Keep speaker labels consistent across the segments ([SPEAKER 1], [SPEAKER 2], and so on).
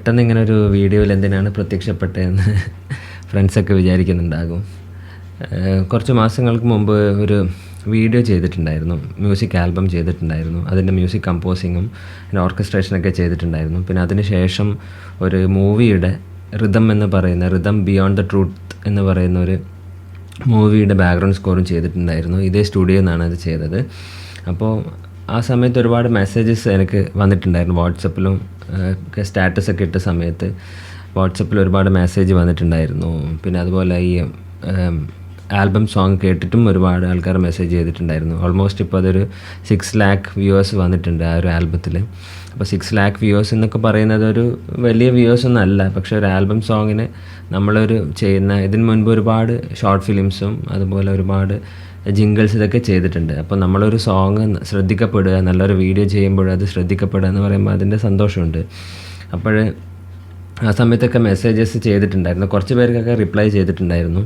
[SPEAKER 1] പെട്ടെന്ന് ഇങ്ങനെ ഒരു വീഡിയോയിൽ എന്തിനാണ് പ്രത്യക്ഷപ്പെട്ടതെന്ന് ഫ്രണ്ട്സൊക്കെ വിചാരിക്കുന്നുണ്ടാകും. കുറച്ച് മാസങ്ങൾക്ക് മുമ്പ് ഒരു വീഡിയോ ചെയ്തിട്ടുണ്ടായിരുന്നു, മ്യൂസിക് ആൽബം ചെയ്തിട്ടുണ്ടായിരുന്നു. അതിൻ്റെ മ്യൂസിക് കമ്പോസിങ്ങും പിന്നെ ഓർക്കസ്ട്രേഷനൊക്കെ ചെയ്തിട്ടുണ്ടായിരുന്നു. പിന്നെ അതിന് ശേഷം ഒരു മൂവിയുടെ റിതം ബിയോണ്ട് ദ ട്രൂത്ത് എന്ന് പറയുന്ന ഒരു മൂവിയുടെ ബാക്ക്ഗ്രൗണ്ട് സ്കോറും ചെയ്തിട്ടുണ്ടായിരുന്നു. ഇതേ സ്റ്റുഡിയോയിൽ നിന്നാണ് അത് ചെയ്തത്. അപ്പോൾ ആ സമയത്ത് ഒരുപാട് മെസ്സേജസ് എനിക്ക് വന്നിട്ടുണ്ടായിരുന്നു. വാട്സപ്പിലും ഒക്കെ സ്റ്റാറ്റസൊക്കെ ഇട്ട സമയത്ത് വാട്സപ്പിൽ ഒരുപാട് മെസ്സേജ് വന്നിട്ടുണ്ടായിരുന്നു. പിന്നെ അതുപോലെ ഈ ആൽബം സോങ് കേട്ടിട്ടും ഒരുപാട് ആൾക്കാർ മെസ്സേജ് ചെയ്തിട്ടുണ്ടായിരുന്നു. ഓൾമോസ്റ്റ് ഇപ്പോൾ അതൊരു 6 lakh വ്യൂവേഴ്സ് വന്നിട്ടുണ്ട് ആ ഒരു ആൽബത്തിൽ. അപ്പോൾ 6 lakh വ്യൂവേഴ്സ് എന്നൊക്കെ പറയുന്നത് ഒരു വലിയ വ്യൂവേഴ്സ് ഒന്നും അല്ല. പക്ഷേ ഒരു ആൽബം സോങ്ങിന് നമ്മളൊരു ചെയ്യുന്ന ഇതിന് മുൻപ് ഒരുപാട് ഷോർട്ട് ഫിലിംസും അതുപോലെ ഒരുപാട് ജിംഗിൾസ് ഇതൊക്കെ ചെയ്തിട്ടുണ്ട്. അപ്പോൾ നമ്മളൊരു സോങ് ശ്രദ്ധിക്കപ്പെടുക, നല്ലൊരു വീഡിയോ ചെയ്യുമ്പോൾ അത് ശ്രദ്ധിക്കപ്പെടുക എന്ന് പറയുമ്പോൾ അതിൻ്റെ സന്തോഷമുണ്ട്. അപ്പോൾ ആ സമയത്തൊക്കെ മെസ്സേജസ് ചെയ്തിട്ടുണ്ടായിരുന്നു. കുറച്ച് പേർക്കൊക്കെ റിപ്ലൈ ചെയ്തിട്ടുണ്ടായിരുന്നു.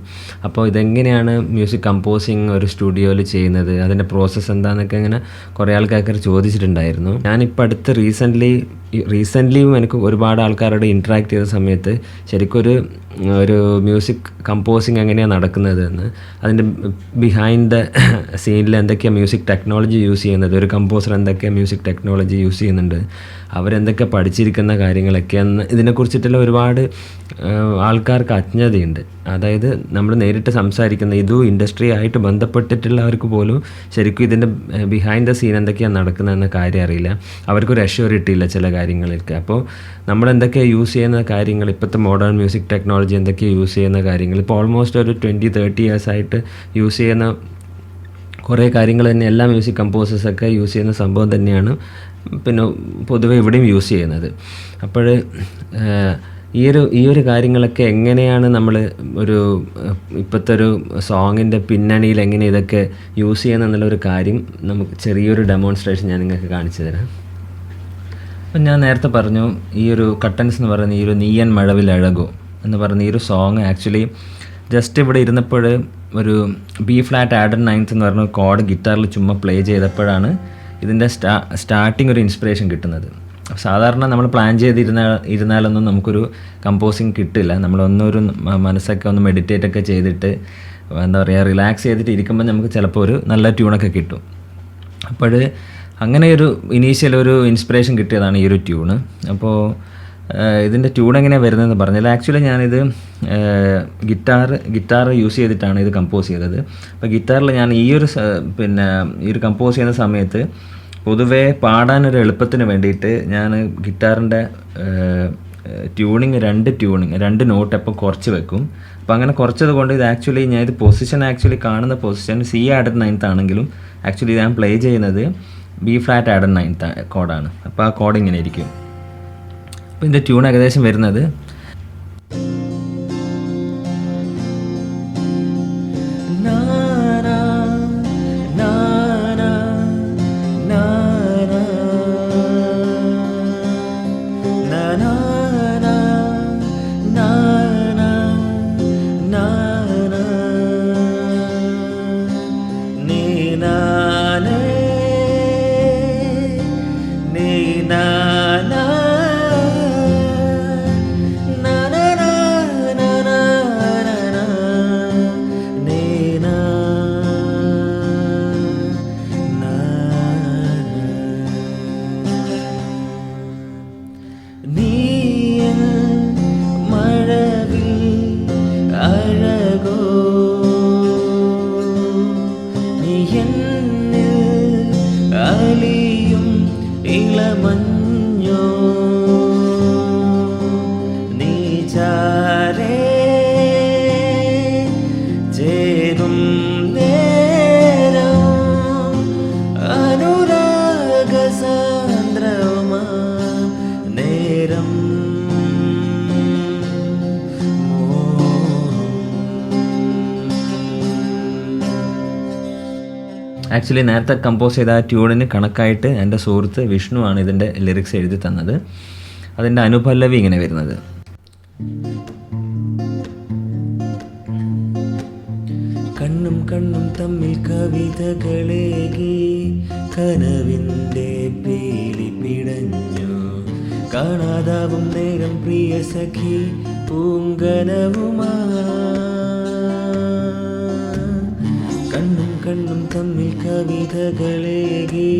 [SPEAKER 1] അപ്പോൾ ഇതെങ്ങനെയാണ് മ്യൂസിക് കമ്പോസിങ് ഒരു സ്റ്റുഡിയോയിൽ ചെയ്യുന്നത്, അതിൻ്റെ പ്രോസസ്സ് എന്താണെന്നൊക്കെ ഇങ്ങനെ കുറേ ആൾക്കാർക്ക് ചോദിച്ചിട്ടുണ്ടായിരുന്നു. ഞാനിപ്പോൾ അടുത്ത് റീസെൻ്റ്ലിയും എനിക്ക് ഒരുപാട് ആൾക്കാരോട് ഇൻട്രാക്ട് ചെയ്ത സമയത്ത് ശരിക്കും ഒരു മ്യൂസിക് കമ്പോസിങ് എങ്ങനെയാണ് നടക്കുന്നത് എന്ന്, അതിൻ്റെ ബിഹൈൻഡ് ദ സീനിൽ എന്തൊക്കെയാണ് മ്യൂസിക് ടെക്നോളജി യൂസ് ചെയ്യുന്നത്, ഒരു കമ്പോസർ എന്തൊക്കെയാണ് മ്യൂസിക് ടെക്നോളജി യൂസ് ചെയ്യുന്നുണ്ട്, അവരെന്തൊക്കെ പഠിച്ചിരിക്കുന്ന കാര്യങ്ങളൊക്കെയെന്ന് ഇതിനെക്കുറിച്ചിട്ടുള്ള ഒരുപാട് ആൾക്കാർക്ക് അജ്ഞതയുണ്ട്. അതായത് നമ്മൾ നേരിട്ട് സംസാരിക്കുന്ന ഇതും ഇൻഡസ്ട്രി ആയിട്ട് ബന്ധപ്പെട്ടിട്ടുള്ളവർക്ക് പോലും ശരിക്കും ഇതിൻ്റെ ബിഹൈൻഡ് ദ സീൻ എന്തൊക്കെയാണ് നടക്കുന്നതെന്ന കാര്യം അറിയില്ല. അവർക്കൊരു അഷ്യൂറിറ്റി ഇല്ല ചില കാര്യങ്ങൾക്ക്. അപ്പോൾ നമ്മളെന്തൊക്കെയാണ് യൂസ് ചെയ്യുന്ന കാര്യങ്ങൾ, ഇപ്പോഴത്തെ മോഡേൺ മ്യൂസിക് ടെക്നോളജി എന്തൊക്കെയാണ് യൂസ് ചെയ്യുന്ന കാര്യങ്ങൾ, ഇപ്പോൾ ഓൾമോസ്റ്റ് ഒരു 20-30 ഇയേഴ്സായിട്ട് യൂസ് ചെയ്യുന്ന കുറേ കാര്യങ്ങൾ തന്നെ എല്ലാ മ്യൂസിക് കമ്പോസേഴ്സൊക്കെ യൂസ് ചെയ്യുന്ന സംഭവം തന്നെയാണ് പിന്നെ പൊതുവെ ഇവിടെയും യൂസ് ചെയ്യുന്നത്. അപ്പോൾ ഈ ഒരു കാര്യങ്ങളൊക്കെ എങ്ങനെയാണ് നമ്മൾ ഇപ്പോഴത്തെ ഒരു സോങ്ങിൻ്റെ പിന്നണിയിൽ എങ്ങനെ ഇതൊക്കെ യൂസ് ചെയ്യുന്നതെന്നുള്ളൊരു കാര്യം നമുക്ക് ചെറിയൊരു ഡെമോൺസ്ട്രേഷൻ ഞാൻ നിങ്ങൾക്ക് കാണിച്ചു തരാം. അപ്പം ഞാൻ നേരത്തെ പറഞ്ഞു, ഈ ഒരു കട്ടൻസ് എന്ന് പറയുന്ന ഈ ഒരു നീയൻ മഴവിൽ അഴകോ എന്ന് പറയുന്ന ഈ ഒരു സോങ് ആക്ച്വലി ജസ്റ്റ് ഇവിടെ ഇരുന്നപ്പോൾ ഒരു ബി ഫ്ലാറ്റ് ആഡഡ് നയൻത്ത് എന്ന് പറഞ്ഞ കോഡ് ഗിറ്റാറിൽ ചുമ്മാ പ്ലേ ചെയ്തപ്പോഴാണ് ഇതിൻ്റെ സ്റ്റാർട്ടിങ് ഒരു ഇൻസ്പിറേഷൻ കിട്ടുന്നത്. സാധാരണ നമ്മൾ പ്ലാൻ ചെയ്തിരുന്നാലൊന്നും നമുക്കൊരു കമ്പോസിങ് കിട്ടില്ല. നമ്മളൊന്നൊരു മനസ്സൊക്കെ ഒന്ന് മെഡിറ്റേറ്റ് ഒക്കെ ചെയ്തിട്ട് എന്താ പറയുക, റിലാക്സ് ചെയ്തിട്ട് ഇരിക്കുമ്പോൾ നമുക്ക് ചിലപ്പോൾ ഒരു നല്ല ട്യൂണൊക്കെ കിട്ടും. അപ്പോൾ അങ്ങനെ ഒരു ഇനീഷ്യൽ ഒരു ഇൻസ്പിറേഷൻ കിട്ടിയതാണ് ഈ ഒരു ട്യൂണ്. അപ്പോൾ ഇതിൻ്റെ ട്യൂൺ എങ്ങനെയാണ് വരുന്നതെന്ന് പറഞ്ഞാൽ ആക്ച്വലി ഞാനിത് ഗിറ്റാർ യൂസ് ചെയ്തിട്ടാണ് ഇത് കമ്പോസ് ചെയ്തത്. അപ്പോൾ ഗിറ്റാറിൽ ഞാൻ ഈ ഒരു കമ്പോസ് ചെയ്യുന്ന സമയത്ത് പൊതുവേ പാടാനൊരു എളുപ്പത്തിന് വേണ്ടിയിട്ട് ഞാൻ ഗിറ്റാറിൻ്റെ രണ്ട് നോട്ട് അപ്പോൾ കുറച്ച് വെക്കും. അപ്പോൾ അങ്ങനെ കുറച്ചത് കൊണ്ട് ഇത് ആക്ച്വലി ഞാൻ ഇത് പൊസിഷൻ കാണുന്ന പൊസിഷൻ സി ആഡഡ് നയൻത്ത് ആണെങ്കിലും ആക്ച്വലി ഞാൻ പ്ലേ ചെയ്യുന്നത് ബി ഫ്ലാറ്റ് ആഡഡ് നയൻത്ത് കോഡാണ്. അപ്പോൾ ആ കോഡ് ഇങ്ങനെ ഇരിക്കും. അപ്പോൾ ഇതിൻ്റെ ട്യൂൺ ഏകദേശം വരുന്നത് ആക്ച്വലി നേരത്തെ കമ്പോസ് ചെയ്ത ആ ട്യൂണിന് കണക്കായിട്ട് എൻ്റെ സുഹൃത്ത് വിഷ്ണുവാണ് ഇതിൻ്റെ ലിറിക്സ് എഴുതി തന്നത്. അതിൻ്റെ അനുപല്ലവി ഇങ്ങനെ വരുന്നത്.
[SPEAKER 2] കണ്ണും കണ്ണും തമ്മിൽ കവിതകളേകി കനവിൻ്റെ പീലി പിടഞ്ഞു, കാണാതാവും നേരം പ്രിയ സഖി പൂങ്കനവുമാ കണ്ണും കണ്ണും തമ്മിൽ കവിതകളേകി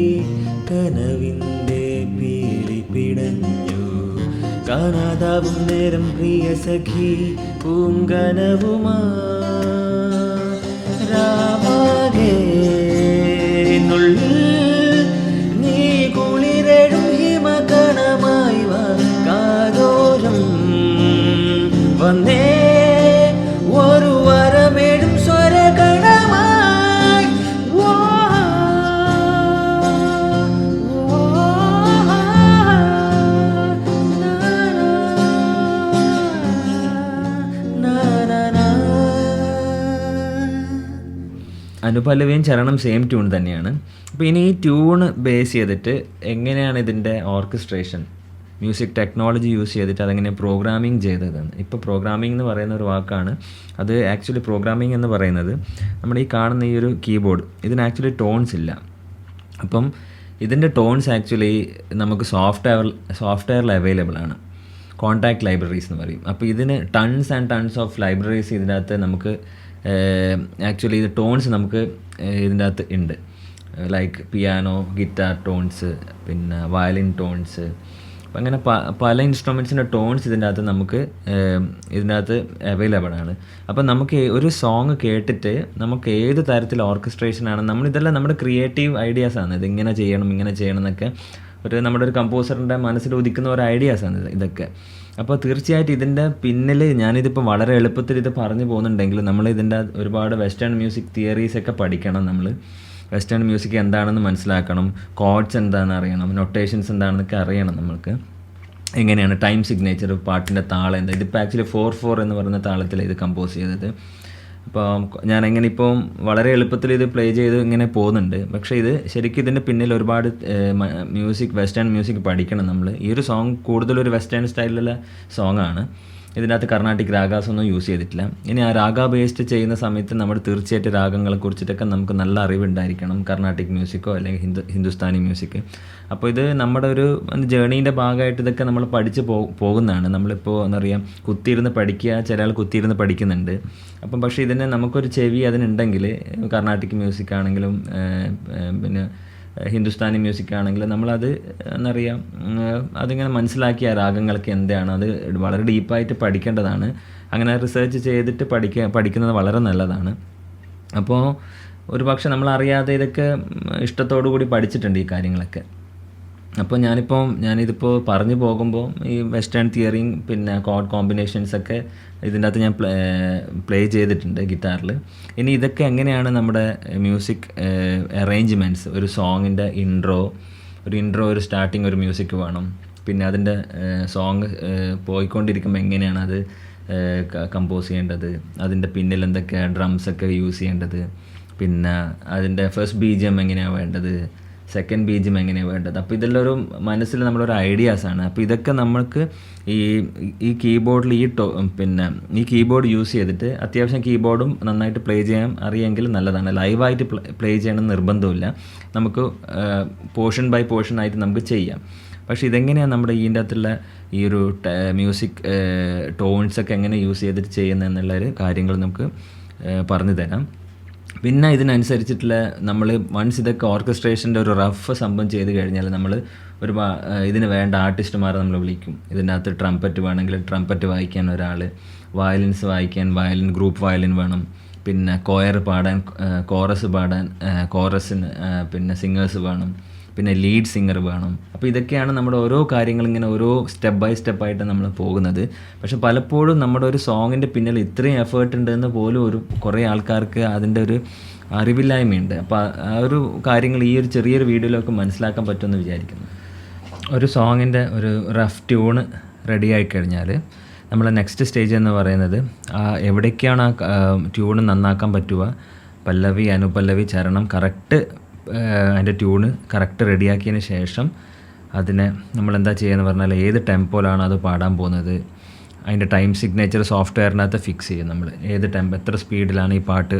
[SPEAKER 2] കനവിൻ്റെ പീലി പിടഞ്ഞു കാണാതാവും നേരം പ്രിയ സഖി പൂങ്കനവുമാ രാമാകെ നുള്ളിൽ നീ കുളിരഴും ഹിമകണമായി വാ കാതോരം വന്നേ ഒരു വരമേടും സ്വരകണമായി
[SPEAKER 1] അനുപല്ലവിയും ചരണം സെയിം ട്യൂൺ തന്നെയാണ്. അപ്പോൾ ഇനി ഈ ട്യൂണ് ബേസ് ചെയ്തിട്ട് എങ്ങനെയാണ് ഇതിൻ്റെ ഓർക്കസ്ട്രേഷൻ മ്യൂസിക് ടെക്നോളജി യൂസ് ചെയ്തിട്ട് അതെങ്ങനെ പ്രോഗ്രാമിംഗ് ചെയ്തതെന്ന്. ഇപ്പോൾ പ്രോഗ്രാമിംഗ് എന്ന് പറയുന്ന ഒരു വാക്കാണ്. അത് ആക്ച്വലി പ്രോഗ്രാമിംഗ് എന്ന് പറയുന്നത് നമ്മുടെ ഈ കാണുന്ന ഈ ഒരു കീബോർഡ് ഇതിന് ആക്ച്വലി ടോൺസ് ഇല്ല. അപ്പം ഇതിൻ്റെ ടോൺസ് ആക്ച്വലി നമുക്ക് സോഫ്റ്റ്വെയറിൽ അവൈലബിൾ ആണ്. കോൺടാക്ട് ലൈബ്രറീസ് എന്ന് പറയും. അപ്പോൾ ഇതിന് tons and tons of libraries ഇതിനകത്ത് നമുക്ക് ആക്ച്വലി ഇത് ടോൺസ് നമുക്ക് ഇതിൻ്റെ അകത്ത് ഉണ്ട്. ലൈക്ക് പിയാനോ, ഗിറ്റാർ ടോൺസ്, പിന്നെ വയലിൻ ടോൺസ്, അപ്പം അങ്ങനെ പല ഇൻസ്ട്രുമെൻസിൻ്റെ ടോൺസ് ഇതിൻ്റെ അകത്ത് നമുക്ക് ഇതിൻ്റെ അകത്ത് അവൈലബിൾ ആണ്. അപ്പം നമുക്ക് ഒരു സോങ് കേട്ടിട്ട് നമുക്ക് ഏത് തരത്തിൽ ഓർക്കസ്ട്രേഷനാണ് നമ്മളിതെല്ലാം നമ്മുടെ ക്രിയേറ്റീവ് ഐഡിയാസാണ്. ഇതിങ്ങനെ ചെയ്യണം ഇങ്ങനെ ചെയ്യണം എന്നൊക്കെ നമ്മുടെ ഒരു കമ്പോസറിൻ്റെ മനസ്സിൽ ഉദിക്കുന്ന ഒരു ഐഡിയാസാണ് ഇതൊക്കെ. അപ്പോൾ തീർച്ചയായിട്ടും ഇതിൻ്റെ പിന്നിൽ ഞാനിതിപ്പോൾ വളരെ എളുപ്പത്തിൽ ഇത് പറഞ്ഞു പോകുന്നുണ്ടെങ്കിൽ നമ്മൾ ഇതിൻ്റെ ഒരുപാട് വെസ്റ്റേൺ മ്യൂസിക് തിയറീസൊക്കെ പഠിക്കണം. നമ്മൾ വെസ്റ്റേൺ മ്യൂസിക് എന്താണെന്ന് മനസ്സിലാക്കണം, കോഡ്സ് എന്താണെന്ന് അറിയണം, നൊട്ടേഷൻസ് എന്താണെന്നൊക്കെ അറിയണം. നമ്മൾക്ക് എങ്ങനെയാണ് ടൈം സിഗ്നേച്ചർ, പാട്ടിൻ്റെ താളം എന്താ. ഇതിപ്പോൾ ആക്ച്വലി 4/4 എന്ന് പറയുന്ന താളത്തിലാണ് ഇത് കമ്പോസ് ചെയ്തത്. അപ്പോൾ ഞാനെങ്ങനെ ഇപ്പം വളരെ എളുപ്പത്തിൽ ഇത് പ്ലേ ചെയ്ത് ഇങ്ങനെ പോകുന്നുണ്ട്. പക്ഷേ ഇത് ശരിക്കും ഇതിൻ്റെ പിന്നിൽ ഒരുപാട് വെസ്റ്റേൺ മ്യൂസിക് പഠിക്കണം നമ്മൾ. ഈ ഒരു സോങ് കൂടുതലൊരു വെസ്റ്റേൺ സ്റ്റൈലിലുള്ള സോങ്ങാണ്. ഇതിനകത്ത് കർണാട്ടിക് രാഗാസ് ഒന്നും യൂസ് ചെയ്തിട്ടില്ല. ഇനി ആ രാഗ ബേസ്ഡ് ചെയ്യുന്ന സമയത്ത് നമ്മൾ തീർച്ചയായിട്ടും രാഗങ്ങളെ കുറിച്ചിട്ടൊക്കെ നമുക്ക് നല്ല അറിവുണ്ടായിരിക്കണം. കർണാട്ടിക് മ്യൂസിക്കോ അല്ലെങ്കിൽ ഹിന്ദുസ്ഥാനി മ്യൂസിക്. അപ്പോൾ ഇത് നമ്മുടെ ഒരു ജേണീൻ്റെ ഭാഗമായിട്ട് ഇതൊക്കെ നമ്മൾ പഠിച്ച് പോകുന്നതാണ്. നമ്മളിപ്പോൾ എന്താ പറയുക, കുത്തിയിരുന്ന് പഠിക്കുക, ചില ആൾ കുത്തിയിരുന്ന് പഠിക്കുന്നുണ്ട്. അപ്പം പക്ഷേ ഇതിന് നമുക്കൊരു ചെവി അതിനുണ്ടെങ്കിൽ കർണാട്ടിക് മ്യൂസിക് ആണെങ്കിലും പിന്നെ ഹിന്ദുസ്ഥാനി മ്യൂസിക് ആണെങ്കിൽ നമ്മളത് എന്നറിയാം അതിങ്ങനെ മനസ്സിലാക്കിയ രാഗങ്ങൾക്ക് എന്താണ് അത് വളരെ ഡീപ്പായിട്ട് പഠിക്കേണ്ടതാണ്. അങ്ങനെ റിസർച്ച് ചെയ്തിട്ട് പഠിക്കുന്നത് വളരെ നല്ലതാണ്. അപ്പോൾ ഒരു പക്ഷെ നമ്മളറിയാതെ ഇതൊക്കെ ഇഷ്ടത്തോടു കൂടി പഠിച്ചിട്ടുണ്ട് ഈ കാര്യങ്ങളൊക്കെ. അപ്പോൾ ഞാനിതിപ്പോൾ പറഞ്ഞു പോകുമ്പോൾ ഈ വെസ്റ്റേൺ തിയറിയും പിന്നെ കോഡ് കോമ്പിനേഷൻസൊക്കെ ഇതിൻ്റെ അകത്ത് ഞാൻ പ്ലേ ചെയ്തിട്ടുണ്ട് ഗിറ്റാറിൽ. ഇനി ഇതൊക്കെ എങ്ങനെയാണ് നമ്മുടെ മ്യൂസിക് അറേഞ്ച്മെൻറ്റ്സ്, ഒരു സോങ്ങിൻ്റെ ഒരു സ്റ്റാർട്ടിങ് ഒരു മ്യൂസിക് വേണം. പിന്നെ അതിൻ്റെ സോങ് പോയിക്കൊണ്ടിരിക്കുമ്പോൾ എങ്ങനെയാണ് അത് കമ്പോസ് ചെയ്യേണ്ടത്, അതിൻ്റെ പിന്നിൽ എന്തൊക്കെ ഡ്രംസൊക്കെ യൂസ് ചെയ്യേണ്ടത്, പിന്നെ അതിൻ്റെ ഫസ്റ്റ് BGM എങ്ങനെയാണ് വേണ്ടത്, സെക്കൻഡ് BGM എങ്ങനെയാണ് വേണ്ടത്. അപ്പോൾ ഇതെല്ലാം ഒരു മനസ്സിൽ നമ്മളൊരു ഐഡിയാസാണ്. അപ്പോൾ ഇതൊക്കെ നമുക്ക് ഈ കീബോർഡിൽ പിന്നെ ഈ കീബോർഡ് യൂസ് ചെയ്തിട്ട് അത്യാവശ്യം കീബോർഡും നന്നായിട്ട് പ്ലേ ചെയ്യാൻ അറിയാമെങ്കിൽ നല്ലതാണ്. ലൈവായിട്ട് പ്ലേ ചെയ്യണമെന്ന് നിർബന്ധമില്ല. നമുക്ക് പോർഷൻ ബൈ പോർഷൻ ആയിട്ട് നമുക്ക് ചെയ്യാം. പക്ഷേ ഇതെങ്ങനെയാണ് നമ്മുടെ ഇതിൻ്റെ അകത്തുള്ള ഈ ഒരു മ്യൂസിക് ടോൺസൊക്കെ എങ്ങനെ യൂസ് ചെയ്തിട്ട് ചെയ്യുന്നതെന്നുള്ളൊരു കാര്യങ്ങൾ നമുക്ക് പറഞ്ഞു തരാം. പിന്നെ ഇതിനനുസരിച്ചിട്ടുള്ള നമ്മൾ വൺസ് ഇതൊക്കെ ഓർക്കസ്ട്രേഷൻ്റെ ഒരു റഫ് സംഭവം ചെയ്ത് കഴിഞ്ഞാൽ നമ്മൾ ഇതിന് വേണ്ട ആർട്ടിസ്റ്റുമാരെ നമ്മൾ വിളിക്കും. ഇതിനകത്ത് ട്രംപറ്റ് വേണമെങ്കിൽ ട്രംപറ്റ് വായിക്കാൻ ഒരാൾ, വയലിൻസ് വായിക്കാൻ വയലിൻ, ഗ്രൂപ്പ് വയലിൻ വേണം. പിന്നെ കൊയർ പാടാൻ, കോറസ് പാടാൻ കോറസിന് പിന്നെ സിംഗേഴ്സ് വേണം. പിന്നെ ലീഡ് സിംഗർ വേണം. അപ്പോൾ ഇതൊക്കെയാണ് നമ്മുടെ ഓരോ കാര്യങ്ങൾ ഇങ്ങനെ ഓരോ സ്റ്റെപ്പ് ബൈ സ്റ്റെപ്പായിട്ട് നമ്മൾ പോകുന്നത്. പക്ഷെ പലപ്പോഴും നമ്മുടെ ഒരു സോങ്ങിൻ്റെ പിന്നിൽ ഇത്രയും എഫേർട്ട് ഉണ്ടെന്ന് പോലും കുറേ ആൾക്കാർക്ക് അതിൻ്റെ ഒരു അറിവില്ലായ്മയുണ്ട്. അപ്പോൾ ആ ഒരു കാര്യങ്ങൾ ഈ ഒരു ചെറിയൊരു വീഡിയോയിലൊക്കെ മനസ്സിലാക്കാൻ പറ്റുമെന്ന് വിചാരിക്കുന്നു. ഒരു സോങ്ങിൻ്റെ ഒരു റഫ് ട്യൂണ് റെഡി ആയിക്കഴിഞ്ഞാൽ നമ്മൾ നെക്സ്റ്റ് സ്റ്റേജ് എന്ന് പറയുന്നത് എവിടേക്കാണ് ആ ട്യൂണ് നന്നാക്കാൻ പറ്റുക, പല്ലവി, അനുപല്ലവി, ചരണം കറക്റ്റ് അതിൻ്റെ ട്യൂണ് കറക്റ്റ് റെഡിയാക്കിയതിന് ശേഷം അതിനെ നമ്മളെന്താ ചെയ്യുകയെന്ന് പറഞ്ഞാൽ ഏത് ടെമ്പോയിലാണ് അത് പാടാൻ പോകുന്നത്, അതിൻ്റെ ടൈം സിഗ്നേച്ചർ സോഫ്റ്റ്വെയറിനകത്ത് ഫിക്സ് ചെയ്യും. നമ്മൾ ഏത് എത്ര സ്പീഡിലാണ് ഈ പാട്ട്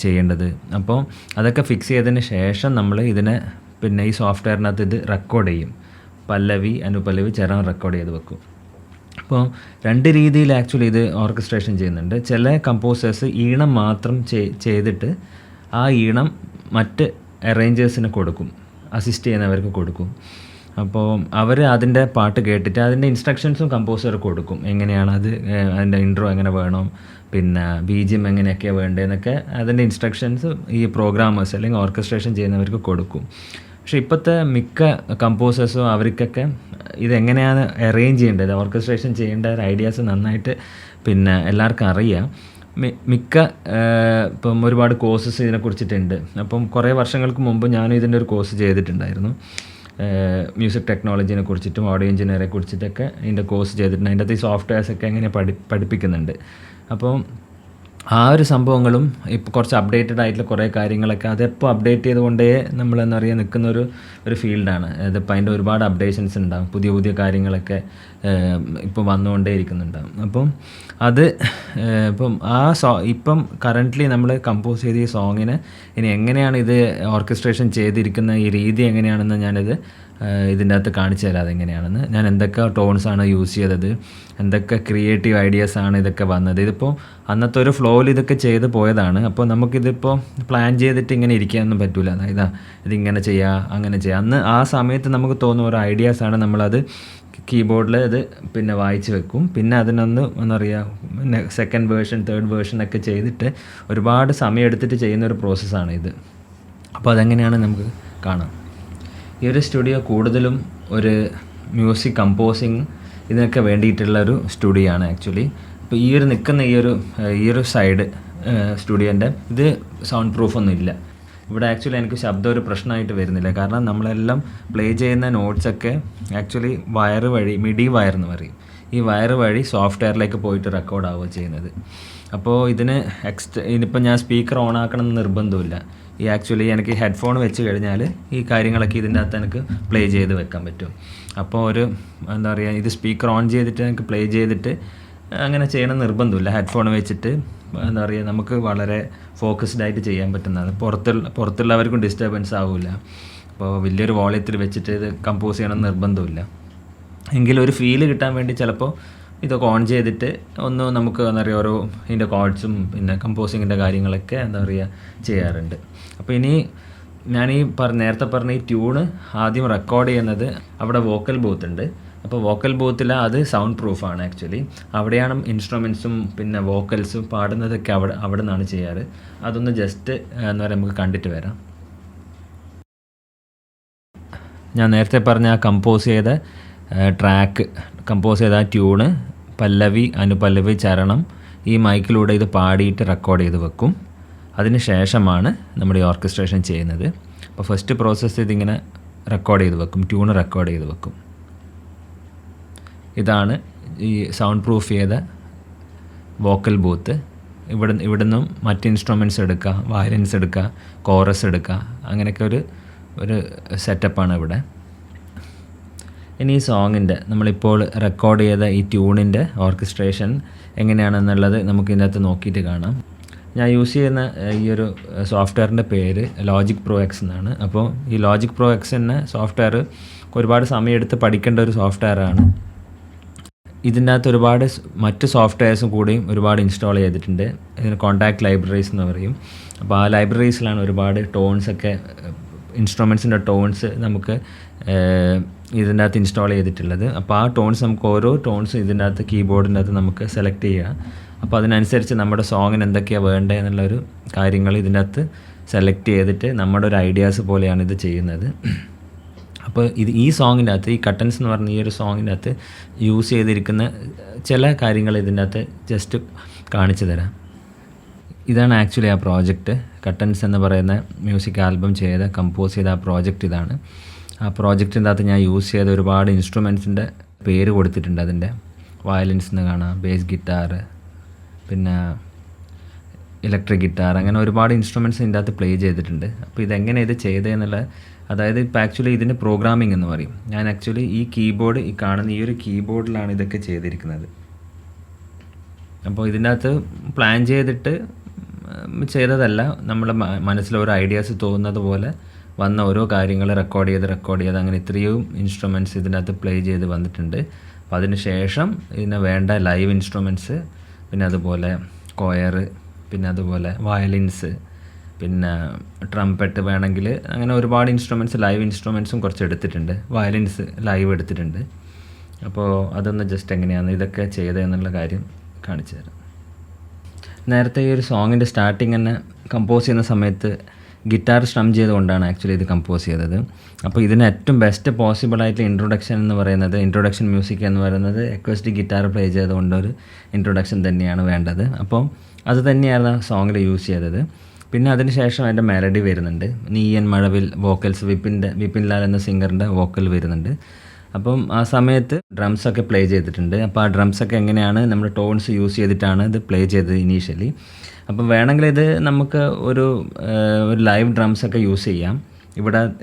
[SPEAKER 1] ചെയ്യേണ്ടത്. അപ്പോൾ അതൊക്കെ ഫിക്സ് ചെയ്തതിന് ശേഷം നമ്മൾ ഇതിനെ പിന്നെ ഈ സോഫ്റ്റ്വെയറിനകത്ത് ഇത് റെക്കോർഡ് ചെയ്യും. പല്ലവി അനുപല്ലവി ചരണം റെക്കോർഡ് ചെയ്ത് വെക്കും. അപ്പോൾ 2 രീതിയിൽ ആക്ച്വലി ഇത് ഓർക്കസ്ട്രേഷൻ ചെയ്യുന്നുണ്ട്. ചില കമ്പോസേഴ്സ് ഈണം മാത്രം ചെയ്തിട്ട് ആ ഈണം മറ്റ് അറേഞ്ചേഴ്സിന് കൊടുക്കും, അസിസ്റ്റ് ചെയ്യുന്നവർക്ക് കൊടുക്കും. അപ്പോൾ അവർ അതിൻ്റെ പാട്ട് കേട്ടിട്ട് അതിൻ്റെ ഇൻസ്ട്രക്ഷൻസും കമ്പോസർ കൊടുക്കും, എങ്ങനെയാണ് അത്, അതിൻ്റെ ഇൻട്രോ എങ്ങനെ വേണം, പിന്നെ BGM എങ്ങനെയൊക്കെയാണ് വേണ്ടതെന്നൊക്കെ അതിൻ്റെ ഇൻസ്ട്രക്ഷൻസ് ഈ പ്രോഗ്രാമേഴ്സ് അല്ലെങ്കിൽ ഓർക്കസ്ട്രേഷൻ ചെയ്യുന്നവർക്ക് കൊടുക്കും. പക്ഷേ ഇപ്പോഴത്തെ മിക്ക കമ്പോസേഴ്സും അവർക്കൊക്കെ ഇതെങ്ങനെയാണ് അറേഞ്ച് ചെയ്യേണ്ടത്, ഓർക്കസ്ട്രേഷൻ ചെയ്യേണ്ട ഒരു ഐഡിയാസ് നന്നായിട്ട് പിന്നെ എല്ലാവർക്കും അറിയാം. മിക്ക ഇപ്പം ഒരുപാട് കോഴ്സസ് ഇതിനെക്കുറിച്ചിട്ടുണ്ട്. അപ്പം കുറേ വർഷങ്ങൾക്ക് മുമ്പ് ഞാനും ഇതിൻ്റെ ഒരു കോഴ്സ് ചെയ്തിട്ടുണ്ടായിരുന്നു. മ്യൂസിക് ടെക്നോളജിനെ കുറിച്ചിട്ടും ഓഡിയോ എഞ്ചിനീയറെ കുറിച്ചിട്ടൊക്കെ ഇതിൻ്റെ കോഴ്സ് ചെയ്തിട്ടുണ്ട്. അതിൻ്റെ അകത്ത് ഈ സോഫ്റ്റ്വെയർസൊക്കെ എങ്ങനെ പഠിപ്പിക്കുന്നുണ്ട്. അപ്പോൾ ആ ഒരു സംഭവങ്ങളും ഇപ്പോൾ കുറച്ച് അപ്ഡേറ്റഡ് ആയിട്ടുള്ള കുറേ കാര്യങ്ങളൊക്കെ അതെപ്പോൾ അപ്ഡേറ്റ് ചെയ്തുകൊണ്ടേ നമ്മളെന്താ പറയുക നിൽക്കുന്നൊരു ഫീൽഡാണ്. അതിപ്പോൾ അതിൻ്റെ ഒരുപാട് അപ്ഡേഷൻസ് ഉണ്ടാകും, പുതിയ പുതിയ കാര്യങ്ങളൊക്കെ ഇപ്പോൾ വന്നുകൊണ്ടേ ഇരിക്കുന്നുണ്ടാകും. അപ്പം അത് ഇപ്പം ഇപ്പം കറൻ്റ്ലി നമ്മൾ കമ്പോസ് ചെയ്ത ഈ സോങ്ങിന് ഇനി എങ്ങനെയാണ് ഇത് ഓർക്കസ്ട്രേഷൻ ചെയ്തിരിക്കുന്ന ഈ രീതി എങ്ങനെയാണെന്ന് ഞാനിത് ഇതിൻ്റെ അകത്ത് കാണിച്ചു തരാം അതെങ്ങനെയാണെന്ന്. ഞാൻ എന്തൊക്കെ ടോൺസാണ് യൂസ് ചെയ്തത്, എന്തൊക്കെ ക്രിയേറ്റീവ് ഐഡിയാസാണ് ഇതൊക്കെ വന്നത്. ഇതിപ്പോൾ അന്നത്തെ ഒരു ഫ്ലോയിൽ ഇതൊക്കെ ചെയ്ത് പോയതാണ്. അപ്പോൾ നമുക്കിതിപ്പോൾ പ്ലാൻ ചെയ്തിട്ട് ഇങ്ങനെ ഇരിക്കാനൊന്നും പറ്റില്ല. അതായത് ഇതിങ്ങനെ ചെയ്യുക അങ്ങനെ ചെയ്യുക. അന്ന് ആ സമയത്ത് നമുക്ക് തോന്നുന്ന ഓരോ ഐഡിയാസാണ് നമ്മളത് കീബോർഡിൽ അത് പിന്നെ വായിച്ച് വെക്കും. പിന്നെ അതിനൊന്ന് എന്താ പറയുക, പിന്നെ സെക്കൻഡ് വേർഷൻ തേർഡ് വേർഷൻ ഒക്കെ ചെയ്തിട്ട് ഒരുപാട് സമയം എടുത്തിട്ട് ചെയ്യുന്ന ഒരു പ്രോസസ്സാണ് ഇത്. അപ്പോൾ അതെങ്ങനെയാണ് നമുക്ക് കാണാം. ഈ ഒരു സ്റ്റുഡിയോ കൂടുതലും ഒരു മ്യൂസിക് കമ്പോസിങ് ഇതിനൊക്കെ വേണ്ടിയിട്ടുള്ള ഒരു സ്റ്റുഡിയോ ആണ് ആക്ച്വലി. അപ്പോൾ ഈ ഒരു നിൽക്കുന്ന ഈ ഒരു സൈഡ് സ്റ്റുഡിയോൻ്റെ ഇത് സൗണ്ട് പ്രൂഫൊന്നും ഇല്ല. ഇവിടെ ആക്ച്വലി എനിക്ക് ശബ്ദം ഒരു പ്രശ്നമായിട്ട് വരുന്നില്ല. കാരണം നമ്മളെല്ലാം പ്ലേ ചെയ്യുന്ന നോട്ട്സൊക്കെ ആക്ച്വലി വയറ് വഴി, മിഡി വയർ എന്ന് പറയും, ഈ വയറ് വഴി സോഫ്റ്റ്വെയറിലേക്ക് പോയിട്ട് റെക്കോർഡ് ആവുക ചെയ്യുന്നത്. അപ്പോൾ ഇതിന് ഇതിപ്പോൾ ഞാൻ സ്പീക്കർ ഓൺ ആക്കണമെന്ന് നിർബന്ധമില്ല. ഈ ആക്ച്വലി എനിക്ക് ഹെഡ്ഫോൺ വെച്ച് കഴിഞ്ഞാൽ ഈ കാര്യങ്ങളൊക്കെ ഇതിൻ്റെ അകത്ത് എനിക്ക് പ്ലേ ചെയ്ത് വെക്കാൻ പറ്റും. അപ്പോൾ ഒരു എന്താ പറയുക, ഇത് സ്പീക്കർ ഓൺ ചെയ്തിട്ട് എനിക്ക് പ്ലേ ചെയ്തിട്ട് അങ്ങനെ ചെയ്യണം നിർബന്ധമില്ല. ഹെഡ്ഫോൺ വെച്ചിട്ട് എന്താ പറയുക, നമുക്ക് വളരെ ഫോക്കസ്ഡ് ആയിട്ട് ചെയ്യാൻ പറ്റുന്നതാണ്. പുറത്തുള്ളവർക്കും ഡിസ്റ്റർബൻസ് ആവില്ല. അപ്പോൾ വലിയൊരു വോളിയത്തിൽ വെച്ചിട്ട് ഇത് കമ്പോസ് ചെയ്യണം നിർബന്ധമില്ല. എങ്കിലും ഒരു ഫീല് കിട്ടാൻ വേണ്ടി ചിലപ്പോൾ ഇതൊക്കെ ഓൺ ചെയ്തിട്ട് ഒന്ന് നമുക്ക് എന്താ പറയുക ഓരോ ഇതിൻ്റെ കോഡ്സും പിന്നെ കമ്പോസിങ്ങിൻ്റെ കാര്യങ്ങളൊക്കെ എന്താ പറയുക ചെയ്യാറുണ്ട്. അപ്പോൾ ഇനി ഞാൻ നേരത്തെ പറഞ്ഞ ഈ ട്യൂണ് ആദ്യം റെക്കോർഡ് ചെയ്യുന്നത് അവിടെ വോക്കൽ ബൂത്ത് ഉണ്ട്. അപ്പോൾ വോക്കൽ ബൂത്തിൽ അത് സൗണ്ട് പ്രൂഫാണ് ആക്ച്വലി. അവിടെയാണ് ഇൻസ്ട്രുമെൻസും പിന്നെ വോക്കൽസും പാടുന്നതൊക്കെ അവിടെ നിന്നാണ് ചെയ്യാറ്. അതൊന്ന് ജസ്റ്റ് എന്താ പറയുക നമുക്ക് കണ്ടിട്ട് വരാം. ഞാൻ നേരത്തെ പറഞ്ഞ ആ കമ്പോസ് ചെയ്ത ട്രാക്ക്, കമ്പോസ് ചെയ്ത ആ ട്യൂണ് പല്ലവി അനുപല്ലവി ചരണം ഈ മൈക്കിലൂടെ ഇത് പാടിയിട്ട് റെക്കോർഡ് ചെയ്ത് വെക്കും. അതിന് ശേഷമാണ് നമ്മുടെ ഈ ഓർക്കസ്ട്രേഷൻ ചെയ്യുന്നത്. അപ്പോൾ ഫസ്റ്റ് പ്രോസസ്സ് ഇതിങ്ങനെ റെക്കോർഡ് ചെയ്ത് വെക്കും, ട്യൂണ് റെക്കോർഡ് ചെയ്ത് വെക്കും. ഇതാണ് ഈ സൗണ്ട് പ്രൂഫ് ചെയ്ത വോക്കൽ ബൂത്ത്. ഇവിടുന്നും മറ്റ് ഇൻസ്ട്രുമെൻറ്റ്സ് എടുക്കുക, വയലിൻസ് എടുക്കുക, കോറസ് എടുക്കുക, അങ്ങനെയൊക്കെ ഒരു സെറ്റപ്പാണ് ഇവിടെ. ഇനി ഈ സോങ്ങിൻ്റെ നമ്മളിപ്പോൾ റെക്കോർഡ് ചെയ്ത ഈ ട്യൂണിൻ്റെ ഓർക്കസ്ട്രേഷൻ എങ്ങനെയാണെന്നുള്ളത് നമുക്ക് ഇതിനകത്ത് നോക്കിയിട്ട് കാണാം. ഞാൻ യൂസ് ചെയ്യുന്ന ഈ ഒരു സോഫ്റ്റ്വെയറിൻ്റെ പേര് ലോജിക് പ്രോ എക്സ് എന്നാണ്. അപ്പോൾ ഈ ലോജിക് പ്രോ എക്സ് എന്ന സോഫ്റ്റ്വെയർ ഒരുപാട് സമയമെടുത്ത് പഠിക്കേണ്ട ഒരു സോഫ്റ്റ്വെയറാണ്. ഇതിൻ്റെ അകത്ത് ഒരുപാട് മറ്റ് സോഫ്റ്റ്വെയർസും കൂടിയും ഒരുപാട് ഇൻസ്റ്റാൾ ചെയ്തിട്ടുണ്ട്. ഇതിന് കോൺടാക്ട് ലൈബ്രറീസ് എന്ന് പറയും. അപ്പോൾ ആ ലൈബ്രറീസിലാണ് ഒരുപാട് ടോൺസൊക്കെ, ഇൻസ്ട്രുമെൻസിൻ്റെ ടോൺസ് നമുക്ക് ഇതിൻ്റെ അകത്ത് ഇൻസ്റ്റാൾ ചെയ്തിട്ടുള്ളത്. അപ്പോൾ ആ ടോൺസ് നമുക്ക് ഓരോ ടോൺസും ഇതിൻ്റെ അകത്ത് കീബോർഡിൻ്റെ അകത്ത് നമുക്ക് സെലക്ട് ചെയ്യുക. അപ്പോൾ അതിനനുസരിച്ച് നമ്മുടെ സോങ്ങിന് എന്തൊക്കെയാണ് വേണ്ടത് എന്നുള്ളൊരു കാര്യങ്ങൾ ഇതിൻ്റെ അകത്ത് സെലക്ട് ചെയ്തിട്ട് നമ്മുടെ ഒരു ഐഡിയാസ് പോലെയാണ് ഇത് ചെയ്യുന്നത്. അപ്പോൾ ഈ സോങ്ങിൻ്റെ അകത്ത്, ഈ കട്ടൻസ് എന്ന് പറഞ്ഞ ഈ ഒരു സോങ്ങിൻ്റെ അകത്ത് യൂസ് ചെയ്തിരിക്കുന്ന ചില കാര്യങ്ങൾ ഇതിൻ്റെ അകത്ത് ജസ്റ്റ് കാണിച്ചു തരാം. ഇതാണ് ആക്ച്വലി ആ പ്രോജക്റ്റ്. കട്ടൻസ് എന്ന് പറയുന്ന മ്യൂസിക് ആൽബം കമ്പോസ് ചെയ്ത ആ പ്രോജക്റ്റ് ഇതാണ്. ആ പ്രോജക്റ്റിൻ്റെ അകത്ത് ഞാൻ യൂസ് ചെയ്ത ഒരുപാട് ഇൻസ്ട്രുമെൻസിൻ്റെ പേര് കൊടുത്തിട്ടുണ്ട്. അതിൻ്റെ വയലിൻസ് എന്ന് കാണാം, ബേസ് ഗിറ്റാർ, പിന്നെ ഇലക്ട്രിക് ഗിറ്റാർ, അങ്ങനെ ഒരുപാട് ഇൻസ്ട്രുമെൻറ്റ്സ് ഇതിൻ്റെ അകത്ത് പ്ലേ ചെയ്തിട്ടുണ്ട്. അപ്പോൾ ഇതെങ്ങനെ ഇത് ചെയ്തതെന്നുള്ള, അതായത് ഇപ്പോൾ ആക്ച്വലി ഇതിന് പ്രോഗ്രാമിംഗ് എന്ന് പറയും. ഞാൻ ആക്ച്വലി ഈ കീബോർഡ്, ഈ കാണുന്ന ഈ ഒരു കീബോർഡിലാണ് ഇതൊക്കെ ചെയ്തിരിക്കുന്നത്. അപ്പോൾ ഇതിൻ്റെ അകത്ത് പ്ലാൻ ചെയ്തിട്ട് ചെയ്തതല്ല, നമ്മുടെ മനസ്സിൽ ഓരോ ഐഡിയാസ് തോന്നുന്നത് പോലെ വന്ന ഓരോ കാര്യങ്ങൾ റെക്കോർഡ് ചെയ്ത് അങ്ങനെ ഇത്രയും ഇൻസ്ട്രുമെൻറ്റ്സ് ഇതിനകത്ത് പ്ലേ ചെയ്ത് വന്നിട്ടുണ്ട്. അപ്പോൾ അതിന് ശേഷം ഇതിന് വേണ്ട ലൈവ് ഇൻസ്ട്രുമെൻറ്റ്സ്, പിന്നെ അതുപോലെ കൊയർ, പിന്നെ അതുപോലെ വയലിൻസ്, പിന്നെ ട്രംപെറ്റ് വേണമെങ്കിൽ അങ്ങനെ ഒരുപാട് ഇൻസ്ട്രുമെൻറ്റ്സ്, ലൈവ് ഇൻസ്ട്രുമെൻറ്റ്സും കുറച്ച് എടുത്തിട്ടുണ്ട്. വയലിൻസ് ലൈവ് എടുത്തിട്ടുണ്ട്. അപ്പോൾ അതൊന്ന് ജസ്റ്റ് എങ്ങനെയാണ് ഇതൊക്കെ ചെയ്തതെന്നുള്ള കാര്യം കാണിച്ചു തരാം. നേരത്തെ ഈ ഒരു സോങ്ങിൻ്റെ സ്റ്റാർട്ടിങ് തന്നെ കമ്പോസ് ചെയ്യുന്ന സമയത്ത് ഗിറ്റാർ സ്ട്രം ചെയ്തുകൊണ്ടാണ് ആക്ച്വലി ഇത് കമ്പോസ് ചെയ്തത്. അപ്പോൾ ഇതിന് ഏറ്റവും ബെസ്റ്റ് പോസിബിളായിട്ടുള്ള ഇൻട്രൊഡക്ഷൻ മ്യൂസിക് എന്ന് പറയുന്നത് അക്വസ്റ്റിക് ഗിറ്റാർ പ്ലേ ചെയ്തുകൊണ്ടൊരു ഇൻട്രൊഡക്ഷൻ തന്നെയാണ് വേണ്ടത്. അപ്പോൾ അത് തന്നെയാണ് സോങ്ങിൽ യൂസ് ചെയ്തത്. പിന്നെ അതിന് ശേഷം അതിൻ്റെ മെലഡി വരുന്നുണ്ട്. നീയൻ മഴവിൽ വോക്കൽസ് വിപിൻ ലാൽ എന്ന സിംഗറിൻ്റെ വോക്കൽ വരുന്നുണ്ട്. അപ്പം ആ സമയത്ത് ഡ്രംസൊക്കെ പ്ലേ ചെയ്തിട്ടുണ്ട്. അപ്പോൾ ആ ഡ്രംസൊക്കെ എങ്ങനെയാണ് നമ്മൾ ടോൺസ് യൂസ് ചെയ്തിട്ടാണ് ഇത് പ്ലേ ചെയ്തത് ഇനീഷ്യലി. അപ്പം വേണമെങ്കിൽ ഇത് നമുക്ക് ഒരു ലൈവ് ഡ്രംസൊക്കെ യൂസ് ചെയ്യാം.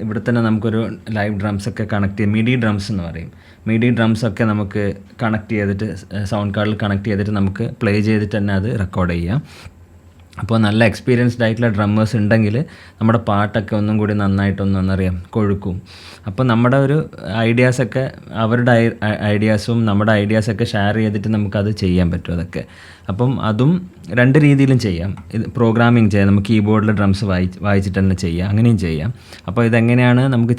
[SPEAKER 1] ഇവിടെ തന്നെ നമുക്കൊരു ലൈവ് ഡ്രംസൊക്കെ കണക്ട് ചെയ്ത് മിഡി ഡ്രംസ് എന്ന് പറയും. മിഡി ഡ്രംസൊക്കെ നമുക്ക് കണക്ട് ചെയ്തിട്ട് സൗണ്ട് കാർഡിൽ കണക്ട് ചെയ്തിട്ട് നമുക്ക് പ്ലേ ചെയ്തിട്ട് തന്നെ അത് റെക്കോർഡ് ചെയ്യാം. അപ്പോൾ നല്ല എക്സ്പീരിയൻസ്ഡ് ആയിട്ടുള്ള ഡ്രമ്മേഴ്സ് ഉണ്ടെങ്കിൽ നമ്മുടെ പാട്ടൊക്കെ ഒന്നും കൂടി നന്നായിട്ടൊന്നറിയാം കൊഴുക്കും. അപ്പോൾ നമ്മുടെ ഒരു ഐഡിയാസൊക്കെ അവരുടെ ഐഡിയാസും നമ്മുടെ ഐഡിയാസൊക്കെ ഷെയർ ചെയ്തിട്ട് നമുക്കത് ചെയ്യാൻ പറ്റും അതൊക്കെ. അപ്പം അതും രണ്ട് രീതിയിലും ചെയ്യാം. ഇത് പ്രോഗ്രാമിങ് ചെയ്യാം, നമുക്ക് കീബോർഡിൽ ഡ്രംസ് വായിച്ചിട്ട് തന്നെ ചെയ്യാം, അങ്ങനെയും ചെയ്യാം. അപ്പോൾ ഇതെങ്ങനെയാണ് നമുക്ക്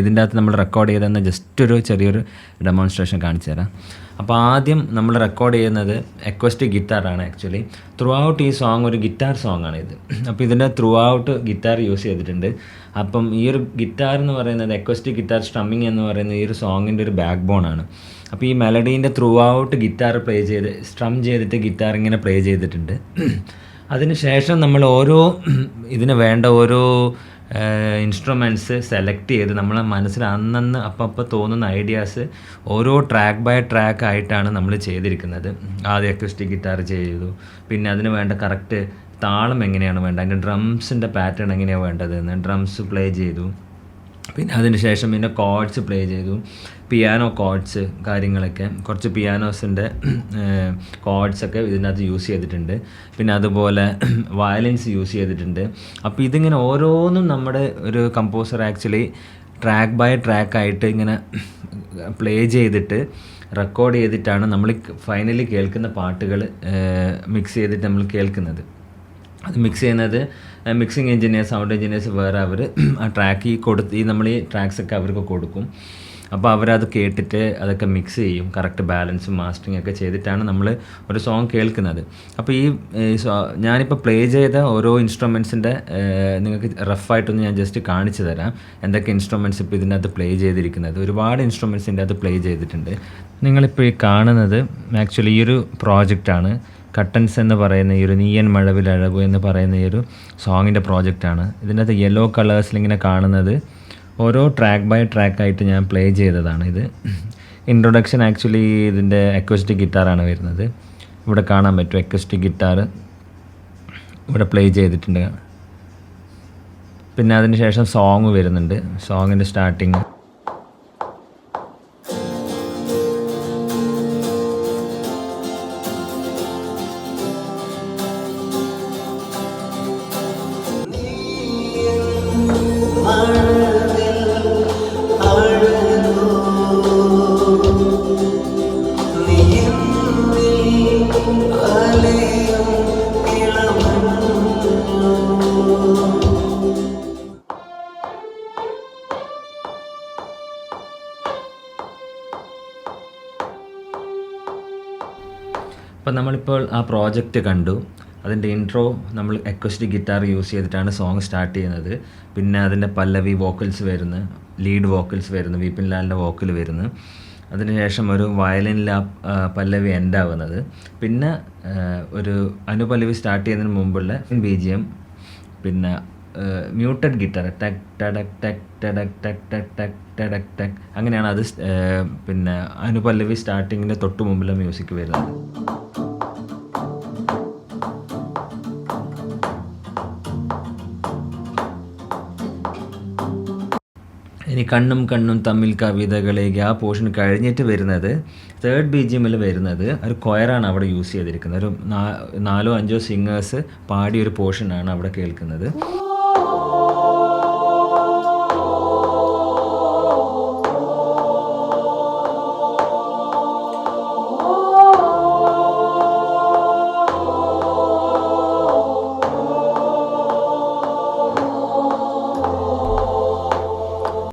[SPEAKER 1] ഇതിൻ്റെ അകത്ത് നമ്മൾ റെക്കോർഡ് ചെയ്തതെന്ന് ജസ്റ്റ് ഒരു ചെറിയൊരു ഡെമോൺസ്ട്രേഷൻ കാണിച്ചു തരാം. അപ്പോൾ ആദ്യം നമ്മൾ റെക്കോർഡ് ചെയ്യുന്നത് അക്വസ്റ്റിക് ഗിറ്റാറാണ്. ആക്ച്വലി ത്രൂ ഔട്ട് ഈ സോങ് ഒരു ഗിറ്റാർ സോങ്ങാണ് ഇത്. അപ്പോൾ ഇതിൻ്റെ ത്രൂ ഔട്ട് ഗിറ്റാർ യൂസ് ചെയ്തിട്ടുണ്ട്. അപ്പം ഈ ഒരു ഗിറ്റാർ എന്ന് പറയുന്നത് അക്വസ്റ്റിക് ഗിറ്റാർ സ്ട്രമ്മിങ് എന്ന് പറയുന്നത് ഈ ഒരു സോങ്ങിൻ്റെ ഒരു ബാക്ക് ബോണാണ്. അപ്പോൾ ഈ മെലഡീൻ്റെ ത്രൂ ഔട്ട് ഗിറ്റാർ പ്ലേ ചെയ്ത് സ്ട്രം ചെയ്തിട്ട് ഗിറ്റാർ ഇങ്ങനെ പ്ലേ ചെയ്തിട്ടുണ്ട്. അതിന് ശേഷം നമ്മൾ ഇതിന് വേണ്ട ഓരോ ഇൻസ്ട്രുമെൻറ്റ്സ് സെലക്ട് ചെയ്ത് നമ്മളെ മനസ്സിൽ അന്നന്ന് അപ്പം തോന്നുന്ന ഐഡിയാസ് ഓരോ ട്രാക്ക് ബൈ ട്രാക്ക് ആയിട്ടാണ് നമ്മൾ ചെയ്തിരിക്കുന്നത്. ആദ്യം അക്വസ്റ്റിക് ഗിറ്റാർ ചെയ്തു, പിന്നെ അതിന് വേണ്ട കറക്റ്റ് താളം എങ്ങനെയാണ് വേണ്ടത്, അതിൻ്റെ ഡ്രംസിൻ്റെ പാറ്റേൺ എങ്ങനെയാണ് വേണ്ടതെന്ന് ഡ്രംസ് പ്ലേ ചെയ്തു. പിന്നെ അതിന് ശേഷം പിന്നെ കോഡ്സ് പ്ലേ ചെയ്തു, പിയാനോ കോഡ്സ് കാര്യങ്ങളൊക്കെ, കുറച്ച് പിയാനോസിൻ്റെ കോഡ്സൊക്കെ ഇതിനകത്ത് യൂസ് ചെയ്തിട്ടുണ്ട്. പിന്നെ അതുപോലെ വയലിൻസ് യൂസ് ചെയ്തിട്ടുണ്ട്. അപ്പോൾ ഇതിങ്ങനെ ഓരോന്നും നമ്മുടെ ഒരു കമ്പോസർ ആക്ച്വലി ട്രാക്ക് ബൈ ട്രാക്കായിട്ട് ഇങ്ങനെ പ്ലേ ചെയ്തിട്ട് റെക്കോർഡ് ചെയ്തിട്ടാണ് നമ്മൾ ഫൈനലി കേൾക്കുന്ന പാട്ടുകൾ മിക്സ് ചെയ്തിട്ട് നമ്മൾ കേൾക്കുന്നത്. അത് മിക്സ് ചെയ്യുന്നത് മിക്സിങ് എഞ്ചിനീയേഴ്സ്, സൗണ്ട് എഞ്ചിനീയേഴ്സ് വേറെ അവർ ആ ട്രാക്ക് നമ്മൾ ഈ ട്രാക്സൊക്കെ അവർക്ക് കൊടുക്കും. അപ്പോൾ അവരത് കേട്ടിട്ട് അതൊക്കെ മിക്സ് ചെയ്യും, കറക്റ്റ് ബാലൻസും മാസ്റ്ററിങ് ഒക്കെ ചെയ്തിട്ടാണ് നമ്മൾ ഒരു സോങ് കേൾക്കുന്നത്. അപ്പോൾ ഞാനിപ്പോൾ പ്ലേ ചെയ്ത ഓരോ ഇൻസ്ട്രുമെൻസിൻ്റെ നിങ്ങൾക്ക് റഫായിട്ടൊന്ന് ഞാൻ ജസ്റ്റ് കാണിച്ചു തരാം എന്തൊക്കെ ഇൻസ്ട്രുമെൻറ്റ്സ് ഇപ്പോൾ ഇതിനകത്ത് പ്ലേ ചെയ്തിരിക്കുന്നത്. ഒരുപാട് ഇൻസ്ട്രുമെൻറ്റ്സിൻ്റെ അത് പ്ലേ ചെയ്തിട്ടുണ്ട്. നിങ്ങളിപ്പോൾ ഈ കാണുന്നത് ആക്ച്വലി ഈ ഒരു പ്രോജക്റ്റാണ്. കട്ടൻസ് എന്ന് പറയുന്ന ഈ ഒരു നീയൻ മഴവിൽ അഴകു എന്ന് പറയുന്ന ഈ ഒരു സോങ്ങിൻ്റെ പ്രോജക്റ്റാണ്. ഇതിൻ്റെ അകത്ത് യെല്ലോ കളേഴ്സിൽ ഇങ്ങനെ കാണുന്നത് ഓരോ ട്രാക്ക് ബൈ ട്രാക്കായിട്ട് ഞാൻ പ്ലേ ചെയ്തതാണ്. ഇത് ഇൻട്രൊഡക്ഷൻ ആക്ച്വലി ഇതിൻ്റെ അക്വസ്റ്റിക് ഗിറ്റാറാണ് വരുന്നത്. ഇവിടെ കാണാൻ പറ്റും അക്വസ്റ്റിക് ഗിറ്റാർ ഇവിടെ പ്ലേ ചെയ്തിട്ടുണ്ട്. പിന്നെ അതിന് ശേഷം സോങ് വരുന്നുണ്ട്, സോങ്ങിൻ്റെ സ്റ്റാർട്ടിങ്. അപ്പോൾ നമ്മളിപ്പോൾ ആ പ്രോജക്റ്റ് കണ്ടു. അതിൻ്റെ ഇൻട്രോ നമ്മൾ അക്വസ്റ്റിക് ഗിറ്റാർ യൂസ് ചെയ്തിട്ടാണ് സോങ് സ്റ്റാർട്ട് ചെയ്യുന്നത്. പിന്നെ അതിൻ്റെ പല്ലവി വോക്കൽസ് വരുന്നു, ലീഡ് വോക്കൽസ് വരുന്നു, വിപിൻ ലാലിൻ്റെ വോക്കൽ വരുന്നു. അതിനുശേഷം ഒരു വയലിനിൽ പല്ലവി എൻഡാവുന്നത്. പിന്നെ ഒരു അനുപല്ലവി സ്റ്റാർട്ട് ചെയ്യുന്നതിന് മുമ്പുള്ള BGM, പിന്നെ മ്യൂട്ടഡ് ഗിറ്റാർ ടക് ടടക് ടക് ടടക് ടക് ടക് ടക് ടടക് ടക്, അങ്ങനെയാണ് അത് പിന്നെ അനുപല്ലവി സ്റ്റാർട്ടിങ്ങിൻ്റെ തൊട്ട് മുമ്പുള്ള മ്യൂസിക് വരുന്നത്. ഇനി കണ്ണും കണ്ണും തമ്മിൽ കവിതകളിലേക്ക് ആ പോർഷൻ കഴിഞ്ഞിട്ട് വരുന്നത് തേർഡ് BGMൽ വരുന്നത് ഒരു കൊയറാണ് അവിടെ യൂസ് ചെയ്തിരിക്കുന്നത്. ഒരു 4-5 സിംഗേഴ്സ് പാടിയൊരു പോർഷനാണ് അവിടെ കേൾക്കുന്നത്.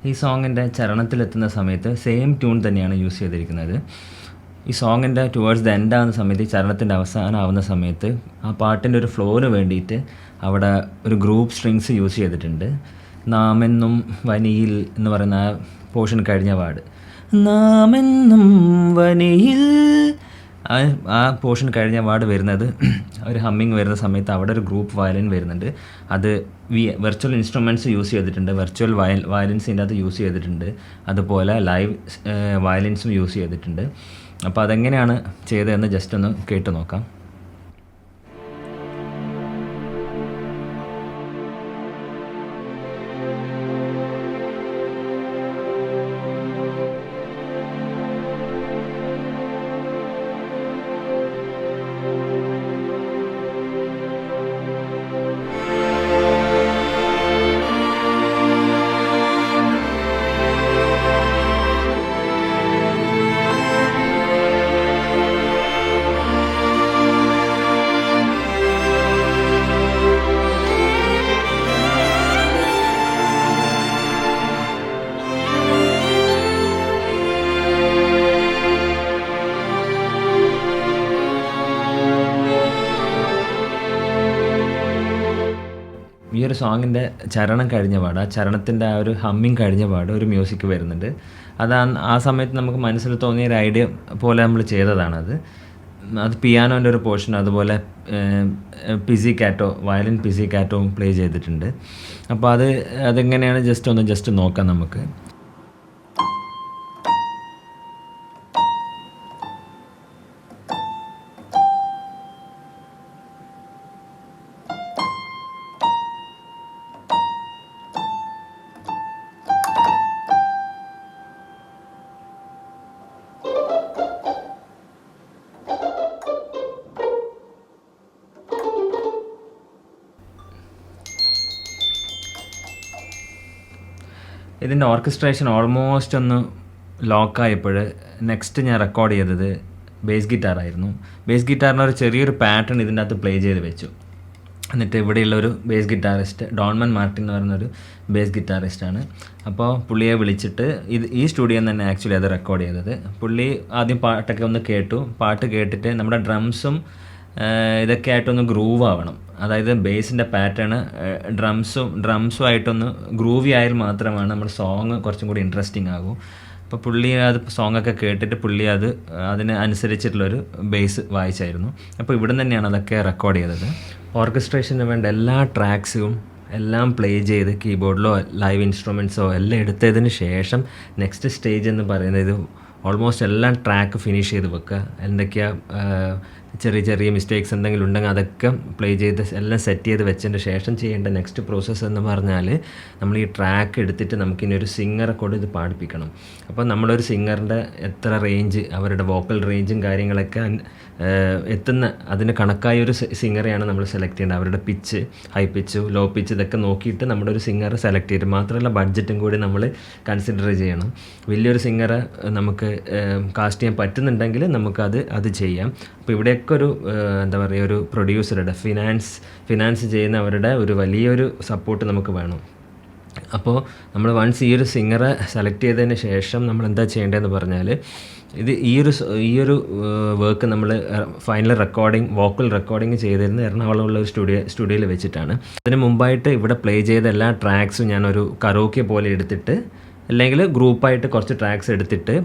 [SPEAKER 1] ഈ സോങ്ങിൻ്റെ ചരണത്തിലെത്തുന്ന സമയത്ത് സെയിം ട്യൂൺ തന്നെയാണ് യൂസ് ചെയ്തിരിക്കുന്നത്. ഈ സോങ്ങിൻ്റെ ടുവേർഡ്സ് ദ എൻഡ് ആവുന്ന സമയത്ത്, ഈ ചരണത്തിൻ്റെ അവസാനം ആവുന്ന സമയത്ത് ആ പാട്ടിൻ്റെ ഒരു ഫ്ലോന് വേണ്ടിയിട്ട് അവിടെ ഒരു ഗ്രൂപ്പ് സ്ട്രിങ്സ് യൂസ് ചെയ്തിട്ടുണ്ട്. നാമെന്നും വനിയിൽ എന്ന് പറയുന്ന ആ പോർഷൻ കഴിഞ്ഞ പാട്, നാമെന്നും വനിയിൽ, ആ പോർഷൻ കഴിഞ്ഞ പാട് വരുന്നത് ഒരു ഹമ്മിങ് വരുന്ന സമയത്ത് അവിടെ ഒരു ഗ്രൂപ്പ് വയലിൻ വരുന്നുണ്ട്. അത് വെർച്വൽ ഇൻസ്ട്രുമെൻറ്റ്സ് യൂസ് ചെയ്തിട്ടുണ്ട്, വെർച്വൽ വയലിൻസ് ഇതിൻ്റെ അകത്ത് യൂസ് ചെയ്തിട്ടുണ്ട്, അതുപോലെ ലൈവ് വയലിൻസും യൂസ് ചെയ്തിട്ടുണ്ട്. അപ്പോൾ അതെങ്ങനെയാണ് ചെയ്തതെന്ന് ജസ്റ്റ് ഒന്ന് കേട്ട് നോക്കാം. ഈ ഒരു സോങ്ങിൻ്റെ ചരണം കഴിഞ്ഞ പാട്, ആ ചരണത്തിൻ്റെ ആ ഒരു ഹമ്മിങ് കഴിഞ്ഞ പാട് ഒരു മ്യൂസിക് വരുന്നുണ്ട്. ആ സമയത്ത് നമുക്ക് മനസ്സിൽ തോന്നിയ ഒരു ഐഡിയ പോലെ നമ്മൾ ചെയ്തതാണത്. അത് പിയാനോൻ്റെ ഒരു പോർഷൻ, അതുപോലെ പിസിക്കാറ്റോ, വയലിൻ പിസിക്കാറ്റോവും പ്ലേ ചെയ്തിട്ടുണ്ട്. അപ്പോൾ അതെങ്ങനെയാണ് ജസ്റ്റ് നോക്കാം നമുക്ക്. ഇതിൻ്റെ ഓർക്കസ്ട്രേഷൻ ഓൾമോസ്റ്റ് ഒന്ന് ലോക്കായപ്പോൾ നെക്സ്റ്റ് ഞാൻ റെക്കോർഡ് ചെയ്തത് ബേസ് ഗിറ്റാറായിരുന്നു. ബേസ് ഗിറ്റാറിന് ഒരു ചെറിയൊരു പാറ്റേൺ ഇതിൻ്റെ അകത്ത് പ്ലേ ചെയ്ത് വെച്ചു. എന്നിട്ട് ഇവിടെയുള്ളൊരു ബേസ് ഗിറ്റാറിസ്റ്റ് ഡോൺമൻ മാർട്ടിൻ എന്ന് പറയുന്നൊരു ബേസ് ഗിറ്റാറിസ്റ്റാണ്. അപ്പോൾ പുള്ളിയെ വിളിച്ചിട്ട് ഈ സ്റ്റുഡിയോയിൽ നിന്ന് തന്നെ ആക്ച്വലി അത് റെക്കോർഡ് ചെയ്തത്. പുള്ളി ആദ്യം പാട്ടൊക്കെ ഒന്ന് കേട്ടു. പാട്ട് കേട്ടിട്ട് നമ്മുടെ ഡ്രംസും ഇതൊക്കെ ആയിട്ടൊന്ന് ഗ്രൂവ് ആവണം. അതായത് ബേസിൻ്റെ പാറ്റേൺ ഡ്രംസും ആയിട്ടൊന്ന് ഗ്രൂവി ആയാൽ മാത്രമാണ് നമ്മുടെ സോങ് കുറച്ചും കൂടി ഇൻട്രസ്റ്റിംഗ് ആകും. അപ്പോൾ പുള്ളി അത് സോങ്ങൊക്കെ കേട്ടിട്ട് പുള്ളി അതിന് അനുസരിച്ചിട്ടുള്ളൊരു ബേസ് വായിച്ചായിരുന്നു. അപ്പോൾ ഇവിടെ തന്നെയാണ് അതൊക്കെ റെക്കോർഡ് ചെയ്തത്. ഓർക്കസ്ട്രേഷന് വേണ്ട എല്ലാ ട്രാക്സും എല്ലാം പ്ലേ ചെയ്ത് കീബോർഡിലോ ലൈവ് ഇൻസ്ട്രുമെൻറ്റ്സോ എല്ലാം എടുത്തതിന് ശേഷം നെക്സ്റ്റ് സ്റ്റേജ് എന്ന് പറയുന്നത് ഓൾമോസ്റ്റ് എല്ലാം ട്രാക്ക് ഫിനിഷ് ചെയ്ത് വെക്കുക. എന്തൊക്കെയാണ് ചെറിയ മിസ്റ്റേക്സ് എന്തെങ്കിലും ഉണ്ടെങ്കിൽ അതൊക്കെ പ്ലേ ചെയ്ത് എല്ലാം സെറ്റ് ചെയ്ത് വെച്ചതിൻ്റെ ശേഷം ചെയ്യേണ്ട നെക്സ്റ്റ് പ്രോസസ്സ് എന്ന് പറഞ്ഞാൽ നമ്മൾ ഈ ട്രാക്ക് എടുത്തിട്ട് നമുക്കിനി ഒരു സിംഗറെ കൊണ്ട് ഇത് പാടിപ്പിക്കണം. അപ്പോൾ നമ്മളൊരു സിംഗറിൻ്റെ എത്ര റേഞ്ച്, അവരുടെ വോക്കൽ റേഞ്ചും കാര്യങ്ങളൊക്കെ അതിന് കണക്കായ ഒരു സിംഗറെയാണ് നമ്മൾ സെലക്ട് ചെയ്യേണ്ടത്. അവരുടെ pitch, high pitch, low pitch ഇതൊക്കെ നോക്കിയിട്ട് നമ്മുടെ ഒരു സിംഗറെ സെലക്ട് ചെയ്തിട്ട് മാത്രമല്ല ബഡ്ജറ്റും കൂടി നമ്മൾ കൺസിഡർ ചെയ്യണം. വലിയൊരു സിംഗറെ നമുക്ക് കാസ്റ്റ് ചെയ്യാൻ പറ്റുന്നുണ്ടെങ്കിൽ അത് ചെയ്യാം. അപ്പോൾ ഇവിടെയൊക്കെ ഒരു എന്താ പറയുക, ഒരു പ്രൊഡ്യൂസറുടെ ഫിനാൻസ് ചെയ്യുന്നവരുടെ ഒരു വലിയൊരു സപ്പോർട്ട് നമുക്ക് വേണം. അപ്പോൾ നമ്മൾ വൺസ് ഈ ഒരു സിംഗറെ സെലക്ട് ചെയ്തതിന് ശേഷം നമ്മൾ എന്താ ചെയ്യേണ്ടതെന്ന് പറഞ്ഞാൽ ഈ ഒരു വർക്ക് നമ്മൾ ഫൈനൽ വോക്കൽ റെക്കോർഡിങ് ചെയ്തിരുന്നത് എറണാകുളമുള്ള ഒരു സ്റ്റുഡിയോയിൽ വെച്ചിട്ടാണ്. അതിന് മുമ്പായിട്ട് ഇവിടെ പ്ലേ ചെയ്ത എല്ലാ ട്രാക്സും ഞാനൊരു കരോക്കെ പോലെ എടുത്തിട്ട്, അല്ലെങ്കിൽ ഗ്രൂപ്പായിട്ട് കുറച്ച് ട്രാക്സ് എടുത്തിട്ട്